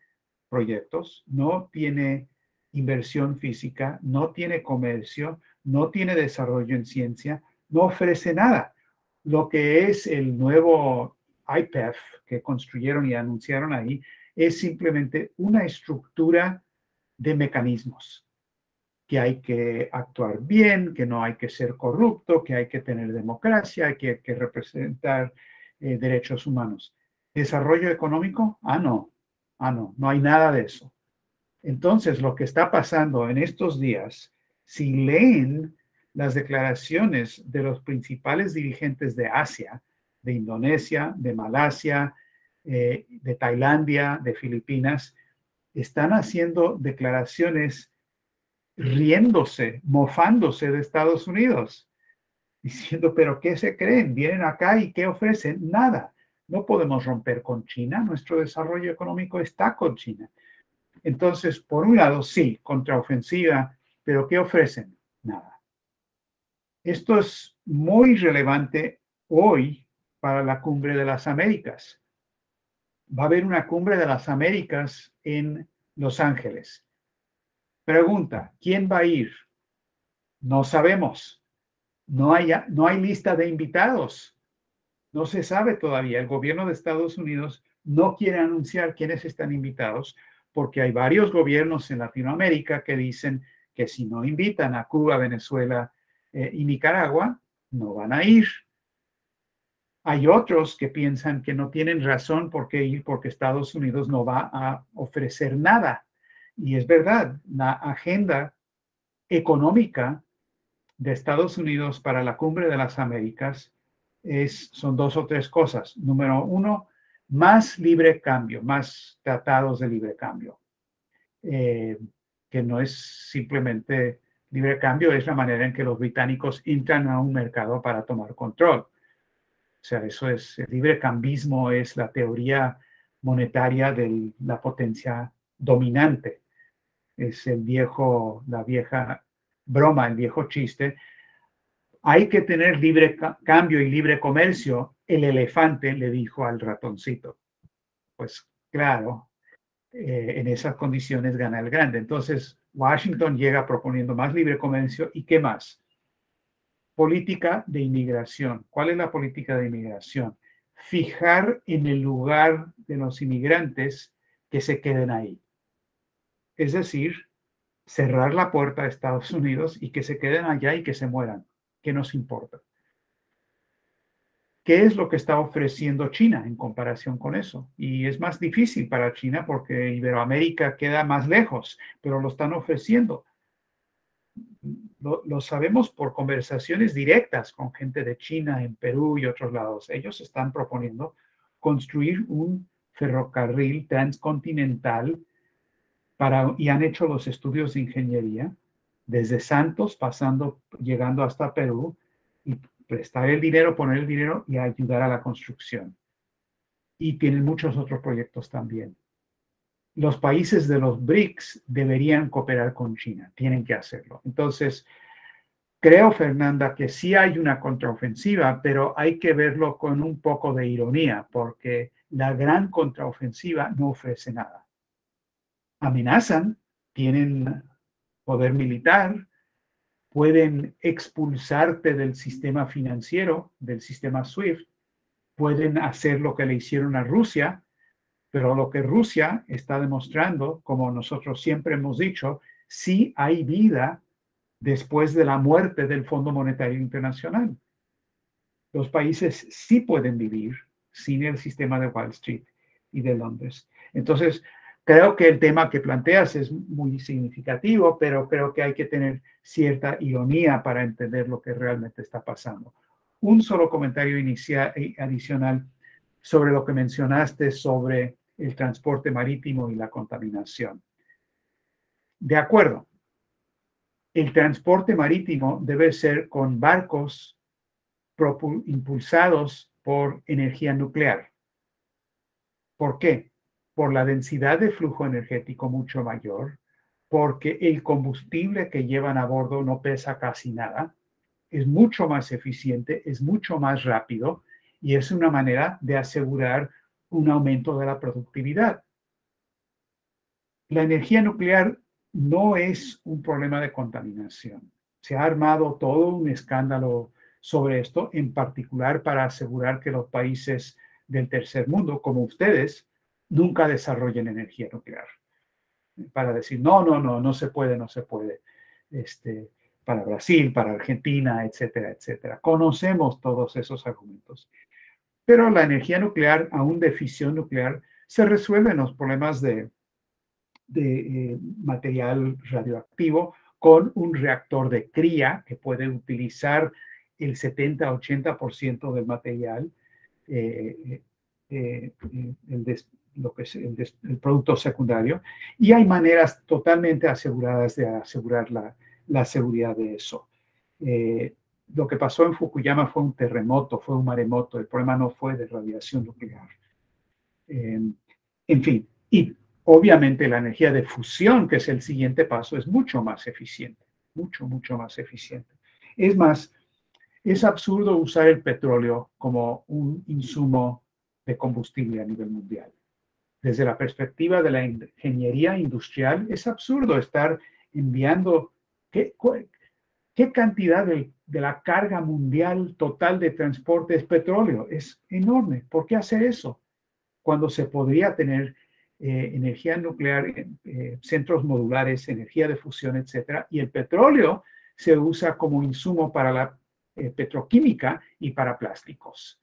proyectos, no tiene inversión física, no tiene comercio, no tiene desarrollo en ciencia, no ofrece nada. Lo que es el nuevo IPEF que construyeron y anunciaron ahí es simplemente una estructura de mecanismos, que hay que actuar bien, que no hay que ser corrupto, que hay que tener democracia, que hay que representar derechos humanos. ¿Desarrollo económico? No hay nada de eso. Entonces, lo que está pasando en estos días, si leen las declaraciones de los principales dirigentes de Asia, de Indonesia, de Malasia, de Tailandia, de Filipinas, están haciendo declaraciones riéndose, mofándose de Estados Unidos, diciendo, pero ¿qué se creen? Vienen acá y ¿qué ofrecen? Nada. No podemos romper con China, nuestro desarrollo económico está con China. Entonces, por un lado, sí, contraofensiva, pero ¿qué ofrecen? Nada. Esto es muy relevante hoy para la Cumbre de las Américas. Va a haber una Cumbre de las Américas en Los Ángeles. Pregunta, ¿quién va a ir? No sabemos. No hay lista de invitados. No se sabe todavía. El gobierno de Estados Unidos no quiere anunciar quiénes están invitados porque hay varios gobiernos en Latinoamérica que dicen que si no invitan a Cuba, Venezuela y Nicaragua, no van a ir. Hay otros que piensan que no tienen razón por qué ir porque Estados Unidos no va a ofrecer nada. Y es verdad, la agenda económica de Estados Unidos para la Cumbre de las Américas son 2 o 3 cosas. Número 1, más libre cambio, más tratados de libre cambio, que no es simplemente libre cambio, es la manera en que los británicos entran a un mercado para tomar control. O sea, eso es, el libre cambismo es la teoría monetaria de la potencia dominante. Es la vieja broma, el viejo chiste. Hay que tener libre cambio y libre comercio. El elefante le dijo al ratoncito. Pues claro, en esas condiciones gana el grande. Entonces, Washington llega proponiendo más libre comercio. ¿Y qué más? Política de inmigración. ¿Cuál es la política de inmigración? Fijar en el lugar de los inmigrantes que se queden ahí. Es decir, cerrar la puerta a Estados Unidos y que se queden allá y que se mueran. ¿Qué nos importa? ¿Qué es lo que está ofreciendo China en comparación con eso? Y es más difícil para China porque Iberoamérica queda más lejos, pero lo están ofreciendo. Lo sabemos por conversaciones directas con gente de China, en Perú y otros lados. Ellos están proponiendo construir un ferrocarril transcontinental y han hecho los estudios de ingeniería desde Santos, llegando hasta Perú, y prestar el dinero, poner el dinero y ayudar a la construcción. Y tienen muchos otros proyectos también. Los países de los BRICS deberían cooperar con China, tienen que hacerlo. Entonces, creo, Fernanda, que sí hay una contraofensiva, pero hay que verlo con un poco de ironía, porque la gran contraofensiva no ofrece nada. Amenazan, tienen poder militar, pueden expulsarte del sistema financiero, del sistema SWIFT, pueden hacer lo que le hicieron a Rusia, pero lo que Rusia está demostrando, como nosotros siempre hemos dicho, sí hay vida después de la muerte del Fondo Monetario Internacional. Los países sí pueden vivir sin el sistema de Wall Street y de Londres. Entonces, creo que el tema que planteas es muy significativo, pero creo que hay que tener cierta ironía para entender lo que realmente está pasando. Un solo comentario adicional sobre lo que mencionaste sobre el transporte marítimo y la contaminación. De acuerdo, el transporte marítimo debe ser con barcos impulsados por energía nuclear. ¿Por qué? Por la densidad de flujo energético mucho mayor, porque el combustible que llevan a bordo no pesa casi nada, es mucho más eficiente, es mucho más rápido y es una manera de asegurar un aumento de la productividad. La energía nuclear no es un problema de contaminación. Se ha armado todo un escándalo sobre esto, en particular para asegurar que los países del tercer mundo, como ustedes, nunca desarrollen energía nuclear. Para decir, no se puede, no se puede. Para Brasil, para Argentina, etcétera, etcétera. Conocemos todos esos argumentos. Pero la energía nuclear, aún de fisión nuclear, se resuelven los problemas de material radioactivo con un reactor de cría que puede utilizar el 70-80% del material, lo que es el producto secundario, y hay maneras totalmente aseguradas de asegurar la seguridad de eso. Lo que pasó en Fukuyama fue un terremoto, fue un maremoto, el problema no fue de radiación nuclear. En fin, y obviamente la energía de fusión, que es el siguiente paso, es mucho más eficiente, mucho más eficiente. Es más, es absurdo usar el petróleo como un insumo de combustible a nivel mundial. Desde la perspectiva de la ingeniería industrial, es absurdo estar enviando... ¿Qué cantidad de la carga mundial total de transporte es petróleo? Es enorme. ¿Por qué hacer eso? Cuando se podría tener energía nuclear, centros modulares, energía de fusión, etcétera, y el petróleo se usa como insumo para la petroquímica y para plásticos.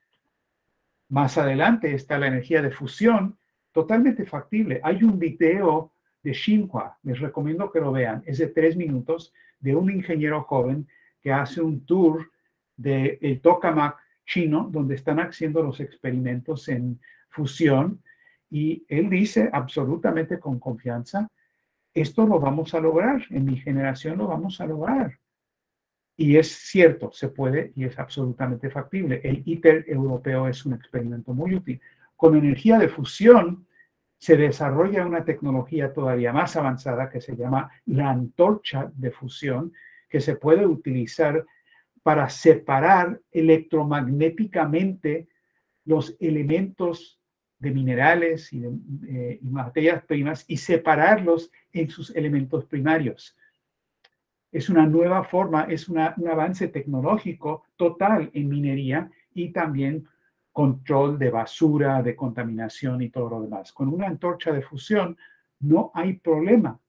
Más adelante está la energía de fusión, totalmente factible. Hay un video de Xinhua, les recomiendo que lo vean, es de 3 minutos, de un ingeniero joven que hace un tour del tokamak chino, donde están haciendo los experimentos en fusión, y él dice absolutamente con confianza, esto lo vamos a lograr, en mi generación lo vamos a lograr. Y es cierto, se puede y es absolutamente factible. El ITER europeo es un experimento muy útil. Con energía de fusión se desarrolla una tecnología todavía más avanzada que se llama la antorcha de fusión, que se puede utilizar para separar electromagnéticamente los elementos de minerales y materias primas y separarlos en sus elementos primarios. Es una nueva forma, es un avance tecnológico total en minería y también control de basura, de contaminación y todo lo demás. Con una antorcha de fusión no hay problema.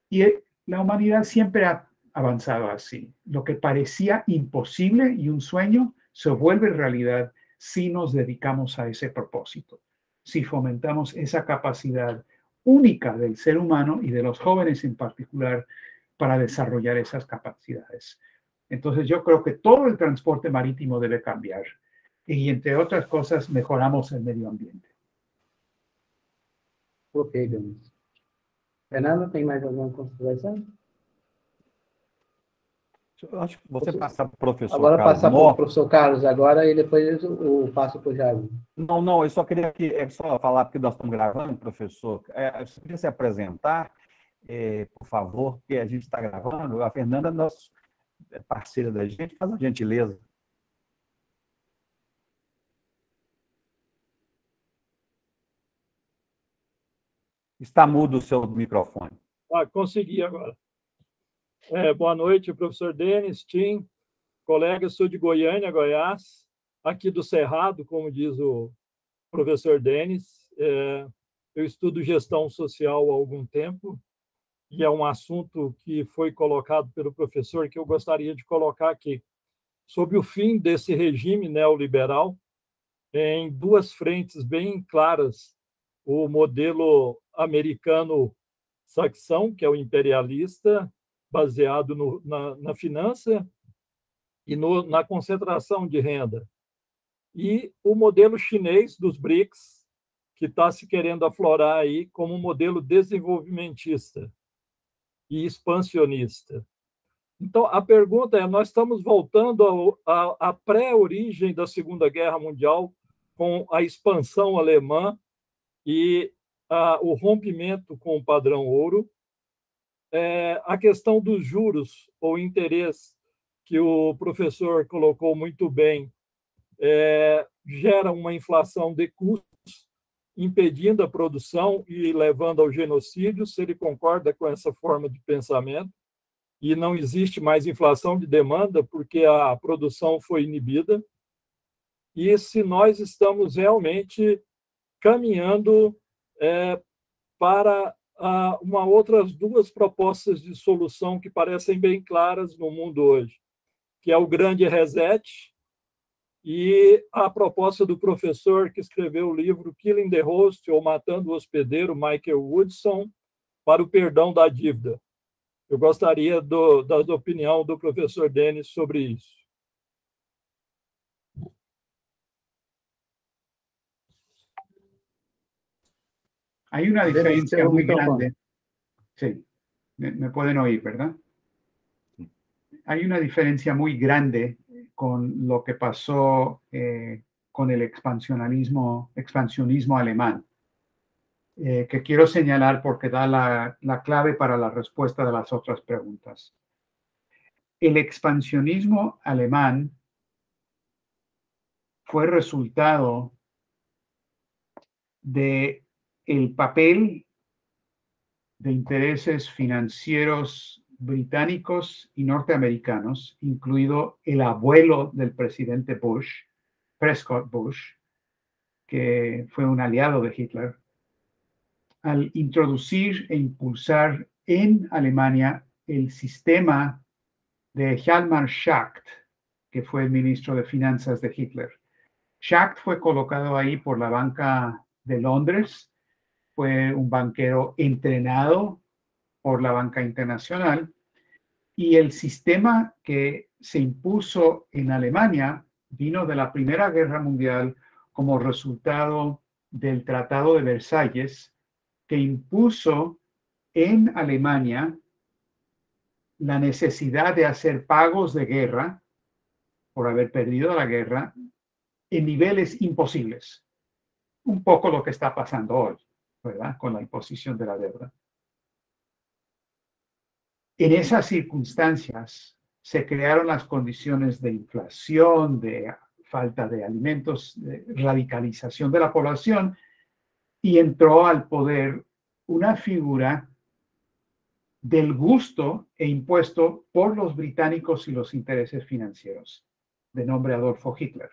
Y la humanidad siempre ha avanzado así. Lo que parecía imposible y un sueño se vuelve realidad si nos dedicamos a ese propósito, si fomentamos esa capacidad única del ser humano y de los jóvenes en particular para desarrollar esas capacidades. Entonces yo creo que todo el transporte marítimo debe cambiar y entre otras cosas mejoramos el medio ambiente. Ok, Denis. Fernando, tem mais alguma consideração? Eu acho que você passar para o professor agora Carlos passar para Mó. o professor Carlos agora e depois eu passo para o Jair. Não, eu só queria só falar, porque nós estamos gravando, professor. Você queria se apresentar, por favor, porque a gente está gravando. A Fernanda é nossa parceira da gente, faz a gentileza. Está mudo o seu microfone. Consegui agora. Boa noite, professor Denis, Tim, colega, sou de Goiânia, Goiás, aqui do Cerrado, como diz o professor Denis. Eu estudo gestão social há algum tempo e é um assunto que foi colocado pelo professor que eu gostaria de colocar aqui. Sobre o fim desse regime neoliberal, em duas frentes bem claras, o modelo americano saxão, que é o imperialista, baseado na finança e na concentração de renda, e o modelo chinês dos BRICS, que está se querendo aflorar aí como um modelo desenvolvimentista e expansionista. Então, a pergunta é, nós estamos voltando à pré-origem da Segunda Guerra Mundial, com a expansão alemã e o rompimento com o padrão ouro. A questão dos juros ou interesse, que o professor colocou muito bem, gera uma inflação de custos, impedindo a produção e levando ao genocídio, se ele concorda com essa forma de pensamento. E não existe mais inflação de demanda porque a produção foi inibida. E se nós estamos realmente caminhando para outras duas propostas de solução que parecem bem claras no mundo hoje, que é o grande reset e a proposta do professor que escreveu o livro Killing the Host, ou Matando o Hospedeiro, Michael Woodson, para o perdão da dívida. Eu gostaria da opinião do professor Denis sobre isso. Hay una diferencia muy grande. Sí, me pueden oír, ¿verdad? Hay una diferencia muy grande con lo que pasó con el expansionismo alemán, que quiero señalar porque da la clave para la respuesta de las otras preguntas. El expansionismo alemán fue resultado de el papel de intereses financieros británicos y norteamericanos, incluido el abuelo del presidente Bush, Prescott Bush, que fue un aliado de Hitler, al introducir e impulsar en Alemania el sistema de Hjalmar Schacht, que fue el ministro de Finanzas de Hitler. Schacht fue colocado ahí por la Banca de Londres, fue un banquero entrenado por la banca internacional, y el sistema que se impuso en Alemania vino de la Primera Guerra Mundial como resultado del Tratado de Versalles, que impuso en Alemania la necesidad de hacer pagos de guerra por haber perdido la guerra en niveles imposibles. Un poco lo que está pasando hoy, ¿verdad? Con la imposición de la deuda. En esas circunstancias se crearon las condiciones de inflación, de falta de alimentos, de radicalización de la población, y entró al poder una figura del gusto e impuesto por los británicos y los intereses financieros, de nombre Adolfo Hitler.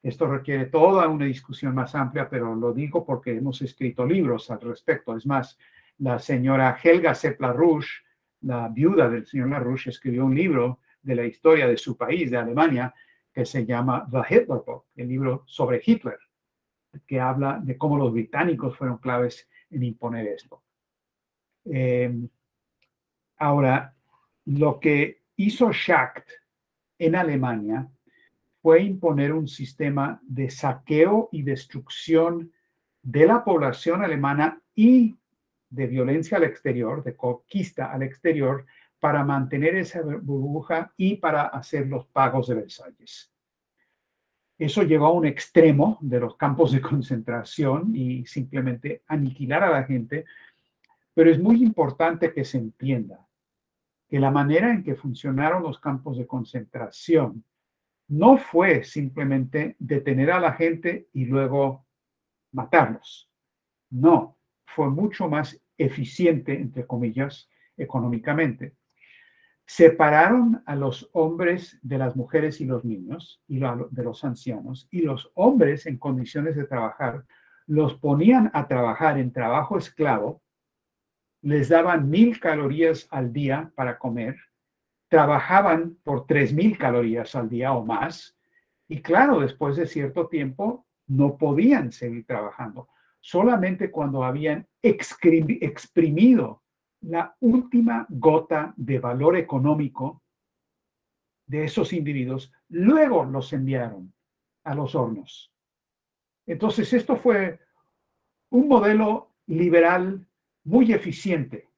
Esto requiere toda una discusión más amplia, pero lo digo porque hemos escrito libros al respecto. Es más, la señora Helga Sepp-LaRouche, la viuda del señor LaRouche, escribió un libro de la historia de su país, de Alemania, que se llama The Hitler Book, el libro sobre Hitler, que habla de cómo los británicos fueron claves en imponer esto. Ahora, lo que hizo Schacht en Alemania fue imponer un sistema de saqueo y destrucción de la población alemana y de violencia al exterior, de conquista al exterior, para mantener esa burbuja y para hacer los pagos de Versalles. Eso llegó a un extremo de los campos de concentración y simplemente aniquilar a la gente, pero es muy importante que se entienda que la manera en que funcionaron los campos de concentración no fue simplemente detener a la gente y luego matarlos. No, fue mucho más eficiente, entre comillas, económicamente. separaron a los hombres de las mujeres y los niños, y de los ancianos, y los hombres en condiciones de trabajar, los ponían a trabajar en trabajo esclavo, les daban 1000 calorías al día para comer, trabajaban por 3000 calorías al día o más, y claro, después de cierto tiempo no podían seguir trabajando. Solamente cuando habían exprimido la última gota de valor económico de esos individuos, luego los enviaron a los hornos. Entonces, esto fue un modelo liberal muy eficiente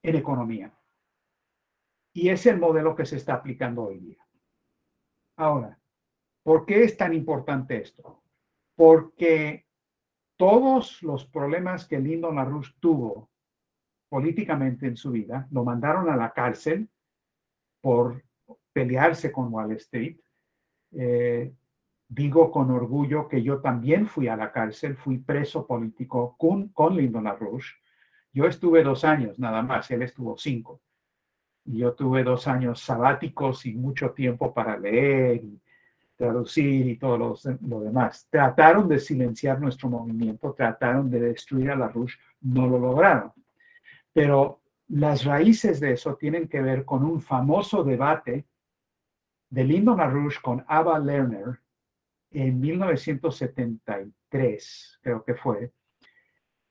en economía. Y es el modelo que se está aplicando hoy día. Ahora, ¿por qué es tan importante esto? Porque todos los problemas que Lyndon LaRouche tuvo políticamente en su vida, lo mandaron a la cárcel por pelearse con Wall Street. Digo con orgullo que yo también fui a la cárcel, fui preso político con Lyndon LaRouche. Yo estuve 2 años nada más, él estuvo 5. Y yo tuve 2 años sabáticos y mucho tiempo para leer y traducir y todo lo demás. Trataron de silenciar nuestro movimiento, trataron de destruir a LaRouche, no lo lograron. Pero las raíces de eso tienen que ver con un famoso debate de Lyndon LaRouche con Ava Lerner en 1973, creo que fue.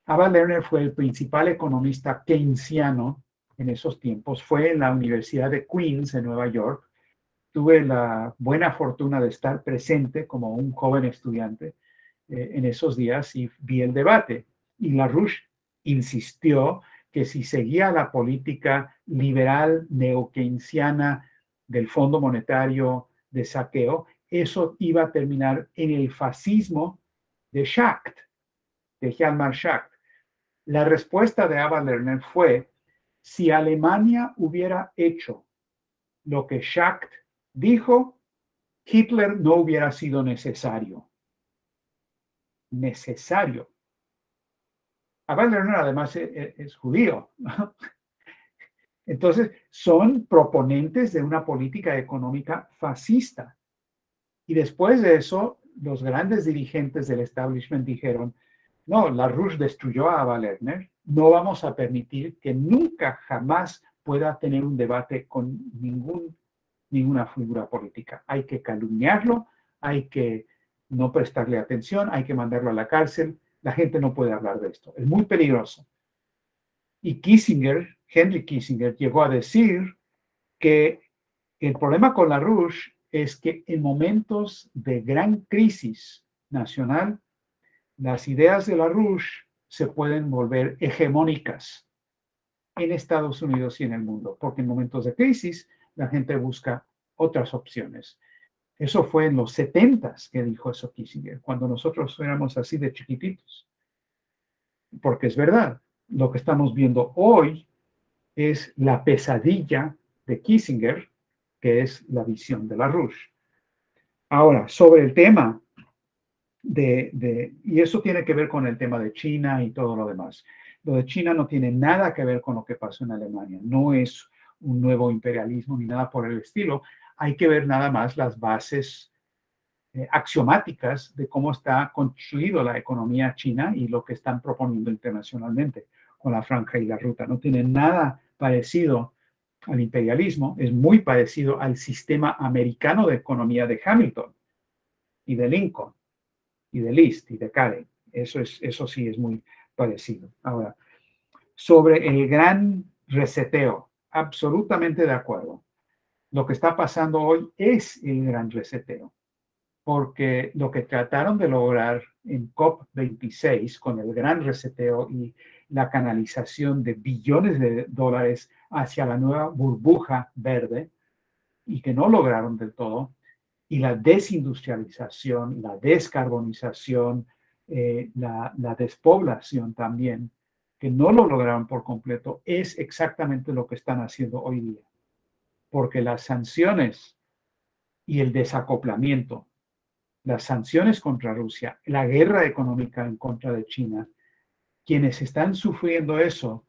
Ava Lerner fue el principal economista keynesiano en esos tiempos. Fue en la Universidad de Queens, en Nueva York. Tuve la buena fortuna de estar presente como un joven estudiante en esos días y vi el debate. Y LaRouche insistió que si seguía la política liberal neo-keynesiana del Fondo Monetario de saqueo, eso iba a terminar en el fascismo de Schacht, de Hjalmar Schacht. La respuesta de Ava Lerner fue: si Alemania hubiera hecho lo que Schacht dijo, Hitler no hubiera sido necesario. Necesario. Ava Lerner además es judío. Entonces, son proponentes de una política económica fascista. Y después de eso, los grandes dirigentes del establishment dijeron: no, LaRouche destruyó a Ava Lerner, no vamos a permitir que nunca jamás pueda tener un debate con ninguna figura política. Hay que calumniarlo, hay que no prestarle atención, hay que mandarlo a la cárcel. La gente no puede hablar de esto. Es muy peligroso. Y Kissinger, Henry Kissinger, llegó a decir que el problema con LaRouche es que en momentos de gran crisis nacional, las ideas de LaRouche se pueden volver hegemónicas en Estados Unidos y en el mundo, porque en momentos de crisis la gente busca otras opciones. Eso fue en los 70s que dijo eso Kissinger, cuando nosotros éramos así de chiquititos. Porque es verdad, lo que estamos viendo hoy es la pesadilla de Kissinger, que es la visión de LaRouche. Ahora, sobre el tema y eso tiene que ver con el tema de China y todo lo demás. Lo de China no tiene nada que ver con lo que pasó en Alemania. No es un nuevo imperialismo ni nada por el estilo. Hay que ver nada más las bases axiomáticas de cómo está construida la economía china y lo que están proponiendo internacionalmente con la franja y la ruta. No tiene nada parecido al imperialismo, es muy parecido al sistema americano de economía de Hamilton y de Lincoln y de List y de Karen. Eso sí es muy parecido. Ahora, sobre el gran reseteo, absolutamente de acuerdo. Lo que está pasando hoy es el gran reseteo, porque lo que trataron de lograr en COP26 con el gran reseteo y la canalización de billones de dólares hacia la nueva burbuja verde, y que no lograron del todo, y la desindustrialización, la descarbonización, la despoblación también, que no lo lograron por completo, es exactamente lo que están haciendo hoy día. Porque las sanciones y el desacoplamiento, las sanciones contra Rusia, la guerra económica en contra de China, quienes están sufriendo eso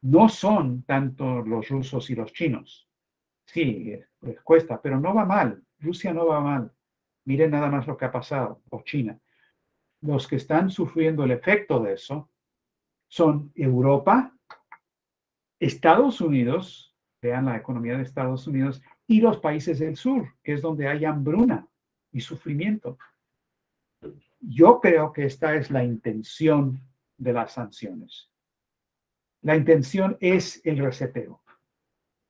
no son tanto los rusos y los chinos, Sí, cuesta, pero no va mal. Rusia no va mal. Miren nada más lo que ha pasado, o China. Los que están sufriendo el efecto de eso son Europa, Estados Unidos, vean la economía de Estados Unidos, y los países del sur, que es donde hay hambruna y sufrimiento. Yo creo que esta es la intención de las sanciones. La intención es el reseteo.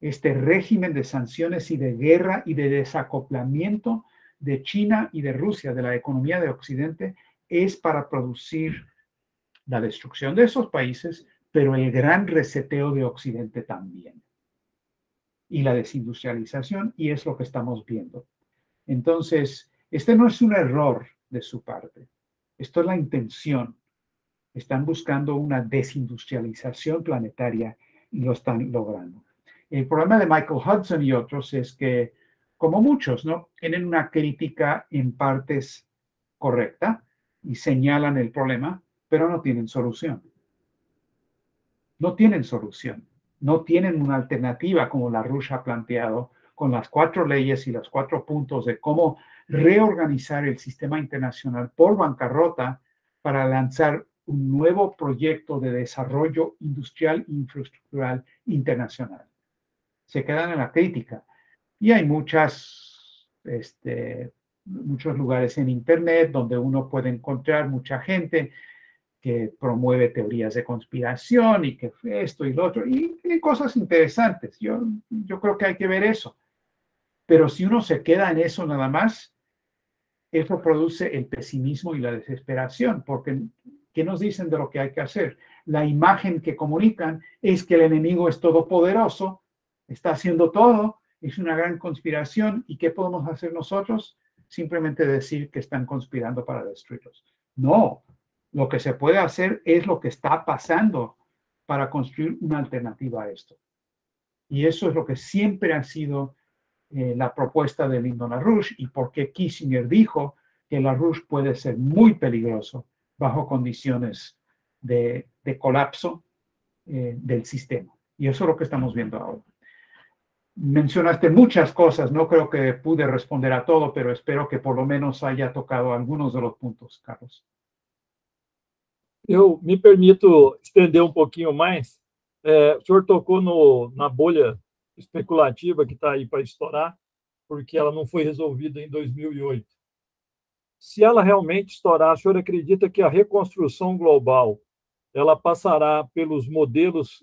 Este régimen de sanciones y de guerra y de desacoplamiento de China y de Rusia, de la economía de Occidente, es para producir la destrucción de esos países, pero el gran reseteo de Occidente también. Y la desindustrialización, y es lo que estamos viendo. Entonces, este no es un error de su parte. Esto es la intención. Están buscando una desindustrialización planetaria y lo están logrando. El problema de Michael Hudson y otros es que, como muchos, ¿no?, tienen una crítica en partes correcta y señalan el problema, pero no tienen solución. No tienen solución. No tienen una alternativa como la Rush ha planteado con las 4 leyes y los 4 puntos de cómo reorganizar el sistema internacional por bancarrota para lanzar un nuevo proyecto de desarrollo industrial e infraestructural internacional. Se quedan en la crítica. Y hay muchos lugares en Internet donde uno puede encontrar mucha gente que promueve teorías de conspiración y que esto y lo otro, y cosas interesantes. Yo creo que hay que ver eso. Pero si uno se queda en eso nada más, eso produce el pesimismo y la desesperación, porque ¿qué nos dicen de lo que hay que hacer? La imagen que comunican es que el enemigo es todopoderoso, está haciendo todo, es una gran conspiración, ¿y qué podemos hacer nosotros? Simplemente decir que están conspirando para destruirlos. No, lo que se puede hacer es lo que está pasando para construir una alternativa a esto. Y eso es lo que siempre ha sido la propuesta de Lyndon LaRouche y por qué Kissinger dijo que LaRouche puede ser muy peligroso bajo condiciones de colapso del sistema. Y eso es lo que estamos viendo ahora. Mencionaste muchas cosas, no creo que pude responder a todo, pero espero que por lo menos haya tocado algunos de los puntos, Carlos. Eu me permito estender um pouquinho mais. O senhor tocou na bolha especulativa que está aí para estourar, porque ela não foi resolvida em 2008. Se ela realmente estourar, o senhor acredita que a reconstrução global ela passará pelos modelos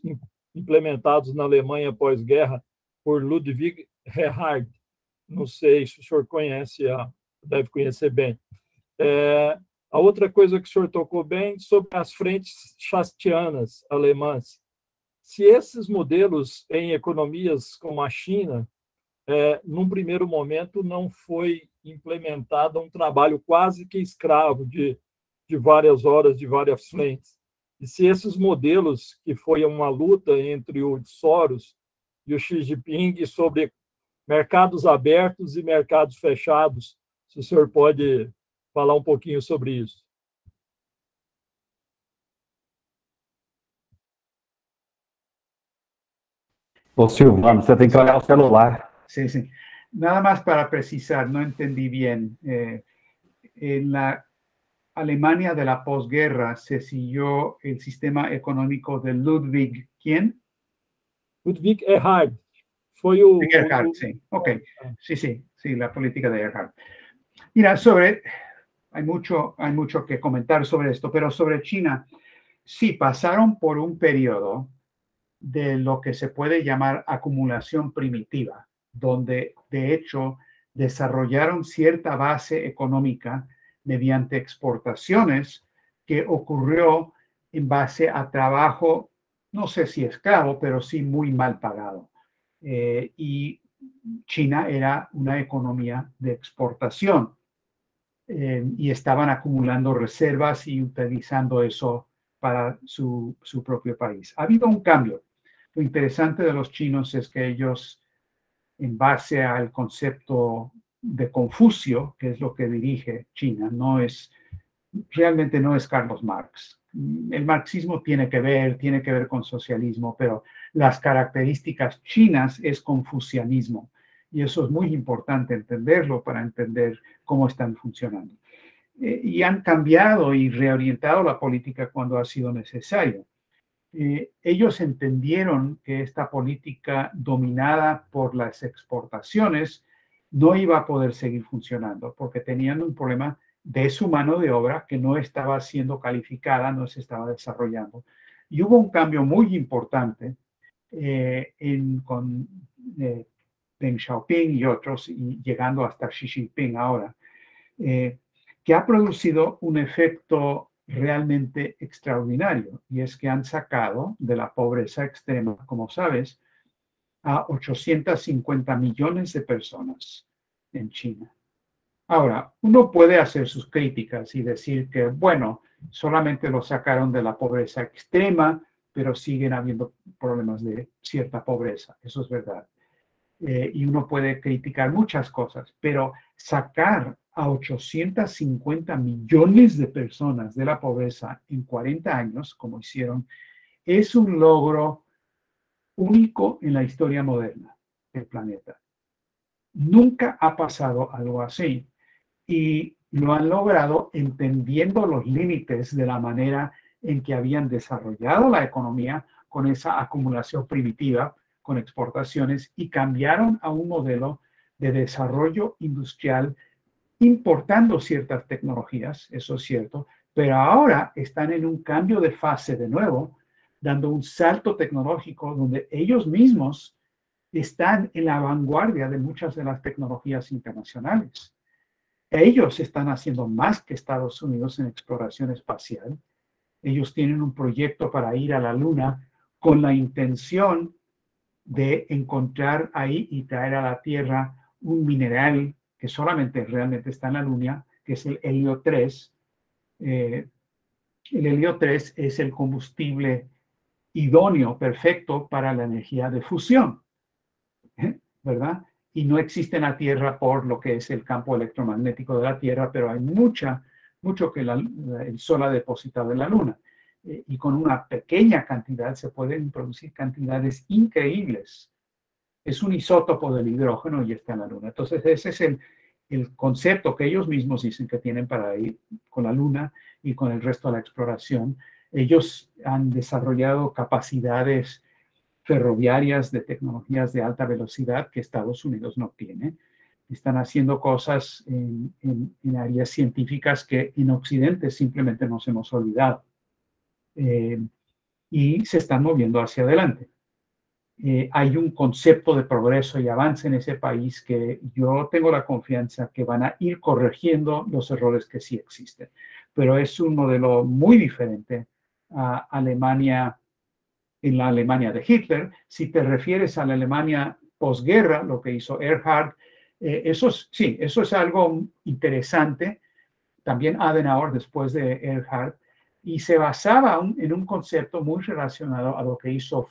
implementados na Alemanha pós-guerra por Ludwig Erhard? Não sei se o senhor conhece, deve conhecer bem. A outra coisa que o senhor tocou bem sobre as frentes chastianas alemãs. Se esses modelos em economias como a China, num primeiro momento, não foi implementado um trabalho quase que escravo de várias horas, de várias frentes. E se esses modelos, que foi uma luta entre o Soros e o Xi Jinping sobre mercados abertos e mercados fechados, se o senhor pode falar um pouquinho sobre isso. Ô, Silvano, você tem que olhar o celular. Sí, sí. Nada más para precisar, no entendí bien. En la Alemania de la posguerra se siguió el sistema económico de Ludwig, ¿quién? Ludwig Erhard. Foi o... Erhard, sí. Ok. Sí, la política de Erhard. Mira, hay mucho que comentar sobre esto, pero sobre China, sí, pasaron por un periodo de lo que se puede llamar acumulación primitiva, donde de hecho desarrollaron cierta base económica mediante exportaciones que ocurrió en base a trabajo, no sé si esclavo, pero sí muy mal pagado. Y China era una economía de exportación y estaban acumulando reservas y utilizando eso para su propio país. Ha habido un cambio. Lo interesante de los chinos es que ellos, en base al concepto de Confucio, que es lo que dirige China, realmente no es Carlos Marx. el marxismo tiene que ver con socialismo, pero las características chinas es confucianismo. Y eso es muy importante entenderlo para entender cómo están funcionando. Y han cambiado y reorientado la política cuando ha sido necesario. Ellos entendieron que esta política dominada por las exportaciones no iba a poder seguir funcionando porque tenían un problema de su mano de obra que no estaba siendo calificada, no se estaba desarrollando. Y hubo un cambio muy importante con Deng Xiaoping y otros, y llegando hasta Xi Jinping ahora, que ha producido un efecto realmente extraordinario, y es que han sacado de la pobreza extrema, como sabes, a 850 millones de personas en China. Ahora, uno puede hacer sus críticas y decir que, bueno, solamente lo sacaron de la pobreza extrema, pero siguen habiendo problemas de cierta pobreza. Eso es verdad. Y uno puede criticar muchas cosas, pero sacar a 850 millones de personas de la pobreza en 40 años, como hicieron, es un logro único en la historia moderna del planeta. Nunca ha pasado algo así y lo han logrado entendiendo los límites de la manera en que habían desarrollado la economía con esa acumulación primitiva, con exportaciones, y cambiaron a un modelo de desarrollo industrial importando ciertas tecnologías, eso es cierto, pero ahora están en un cambio de fase de nuevo, dando un salto tecnológico donde ellos mismos están en la vanguardia de muchas de las tecnologías internacionales. Ellos están haciendo más que Estados Unidos en exploración espacial. Ellos tienen un proyecto para ir a la Luna con la intención de encontrar ahí y traer a la Tierra un mineral que solamente realmente está en la Luna, que es el helio 3. El helio 3 es el combustible idóneo, perfecto para la energía de fusión, ¿verdad? Y no existe en la Tierra por lo que es el campo electromagnético de la Tierra, pero hay mucho que el Sol ha depositado en la Luna. Y con una pequeña cantidad se pueden producir cantidades increíbles. Es un isótopo del hidrógeno y está en la Luna. Entonces, ese es el concepto que ellos mismos dicen que tienen para ir con la Luna y con el resto de la exploración. Ellos han desarrollado capacidades ferroviarias de tecnologías de alta velocidad que Estados Unidos no tiene. Están haciendo cosas en áreas científicas que en Occidente simplemente nos hemos olvidado. Y se están moviendo hacia adelante. Hay un concepto de progreso y avance en ese país que yo tengo la confianza que van a ir corrigiendo los errores que sí existen. Pero es un modelo muy diferente a Alemania, en la Alemania de Hitler. Si te refieres a la Alemania posguerra, lo que hizo Erhard, eso es algo interesante. También Adenauer después de Erhard, y se basaba en un concepto muy relacionado a lo que hizo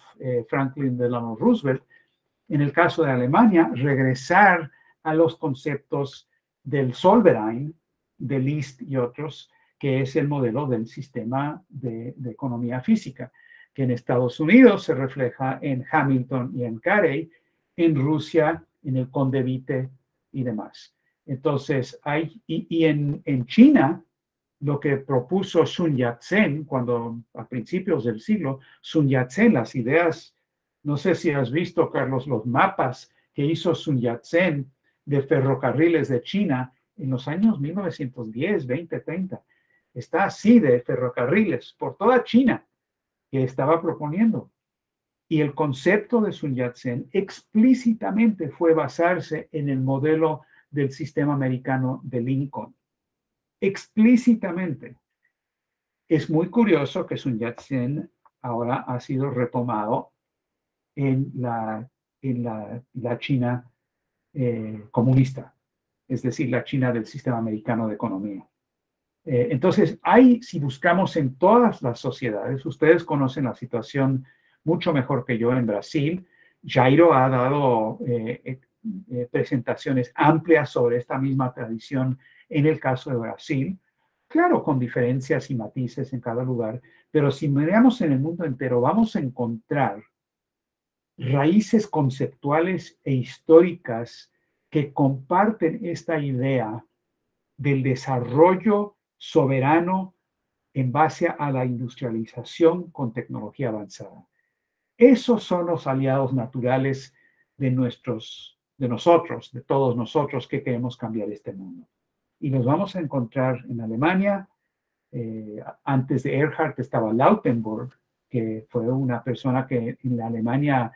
Franklin Delano Roosevelt. En el caso de Alemania, regresar a los conceptos del Zollverein, de Liszt y otros, que es el modelo del sistema de economía física, que en Estados Unidos se refleja en Hamilton y en Carey, en Rusia, en el Conde Witte y demás. Entonces, en China, lo que propuso Sun Yat-sen cuando a principios del siglo, Sun Yat-sen, las ideas, no sé si has visto, Carlos, los mapas que hizo Sun Yat-sen de ferrocarriles de China en los años 1910, 20, 30. Está así de ferrocarriles por toda China que estaba proponiendo. Y el concepto de Sun Yat-sen explícitamente fue basarse en el modelo del sistema americano de Lincoln. Explícitamente. Es muy curioso que Sun Yat-sen ahora ha sido retomado en la China comunista, es decir, la China del sistema americano de economía. Entonces, si buscamos en todas las sociedades, ustedes conocen la situación mucho mejor que yo en Brasil. Jairo ha dado presentaciones amplias sobre esta misma tradición en el caso de Brasil. claro, con diferencias y matices en cada lugar, pero si miramos en el mundo entero, vamos a encontrar raíces conceptuales e históricas que comparten esta idea del desarrollo soberano en base a la industrialización con tecnología avanzada. Esos son los aliados naturales de nosotros, de todos nosotros que queremos cambiar este mundo. Y los vamos a encontrar en Alemania. Antes de Erhard estaba Lautenburg, que fue una persona que en la Alemania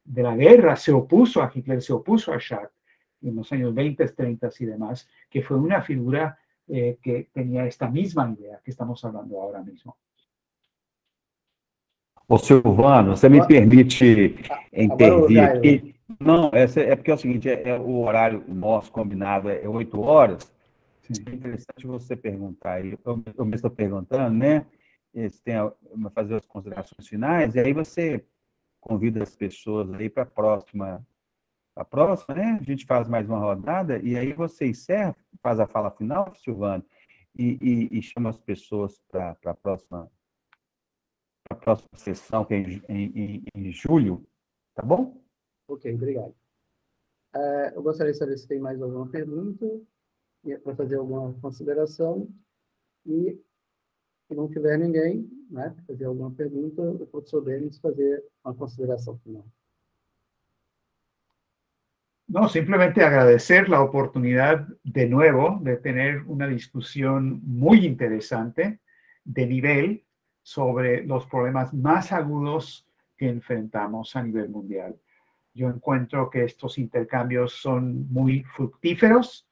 de la guerra se opuso a Hitler, se opuso a Schacht en los años 20, 30 y demás, que fue una figura que tenía esta misma idea que estamos hablando ahora mismo. Ô, Silvano, você me permite intervir aqui? Não, é porque é o seguinte, o horário nosso combinado é 8 horas. É interessante você perguntar, eu me estou perguntando, né? Se tem fazer as considerações finais, e aí você convida as pessoas aí para a próxima, né? A gente faz mais uma rodada, e aí você encerra, faz a fala final, Silvano, e chama as pessoas para a próxima sessão, que é em julho, tá bom? Ok, obrigado. Eu gostaria de saber se tem mais alguma pergunta, para fazer alguma consideração, e se não tiver ninguém, né, para fazer alguma pergunta, o professor Denis fazer uma consideração final. No, simplemente agradecer la oportunidad de nuevo de tener una discusión muy interesante de nivel sobre los problemas más agudos que enfrentamos a nivel mundial. Yo encuentro que estos intercambios son muy fructíferos,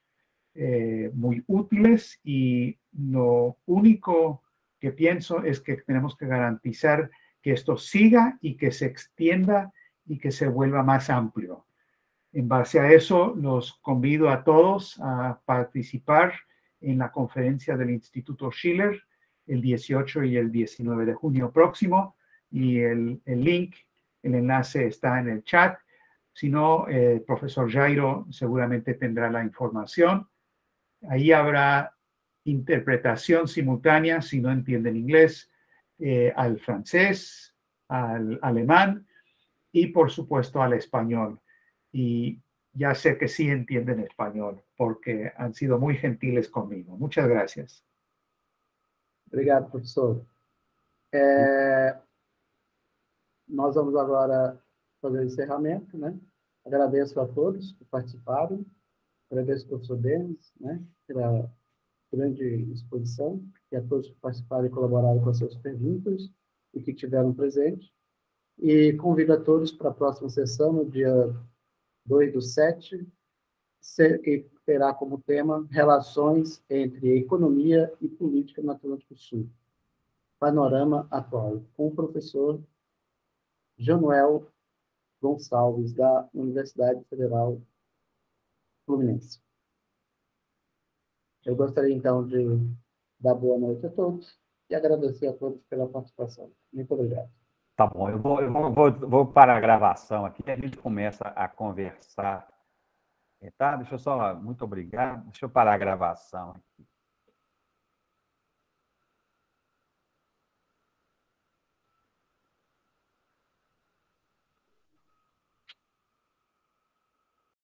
muy útiles, y lo único que pienso es que tenemos que garantizar que esto siga y que se extienda y que se vuelva más amplio. En base a eso, los convido a todos a participar en la conferencia del Instituto Schiller el 18 y el 19 de junio próximo, y el link, el enlace está en el chat. Si no, el profesor Jairo seguramente tendrá la información. Ahí habrá interpretación simultánea, si no entienden inglés, al francés, al alemán y, por supuesto, al español. Y ya sé que sí entienden español, porque han sido muy gentiles conmigo. Muchas gracias. Obrigado, professor. Nós vamos agora fazer o encerramento, né? Agradeço a todos que participaram, agradeço ao professor Denis, né, pela grande exposição, e a todos que participaram e colaboraram com as suas perguntas e que estiveram presentes. E convido a todos para a próxima sessão, no dia 2/7, que terá como tema relações entre economia e política no Atlântico Sul. Panorama atual, com o professor Januel Gonçalves, da Universidade Federal Fluminense. Eu gostaria, então, de dar boa noite a todos e agradecer a todos pela participação. Muito obrigado. Tá bom, eu vou para a gravação aqui, a gente começa a conversar, tá? Deixa eu só, muito obrigado, deixa eu parar a gravação aqui.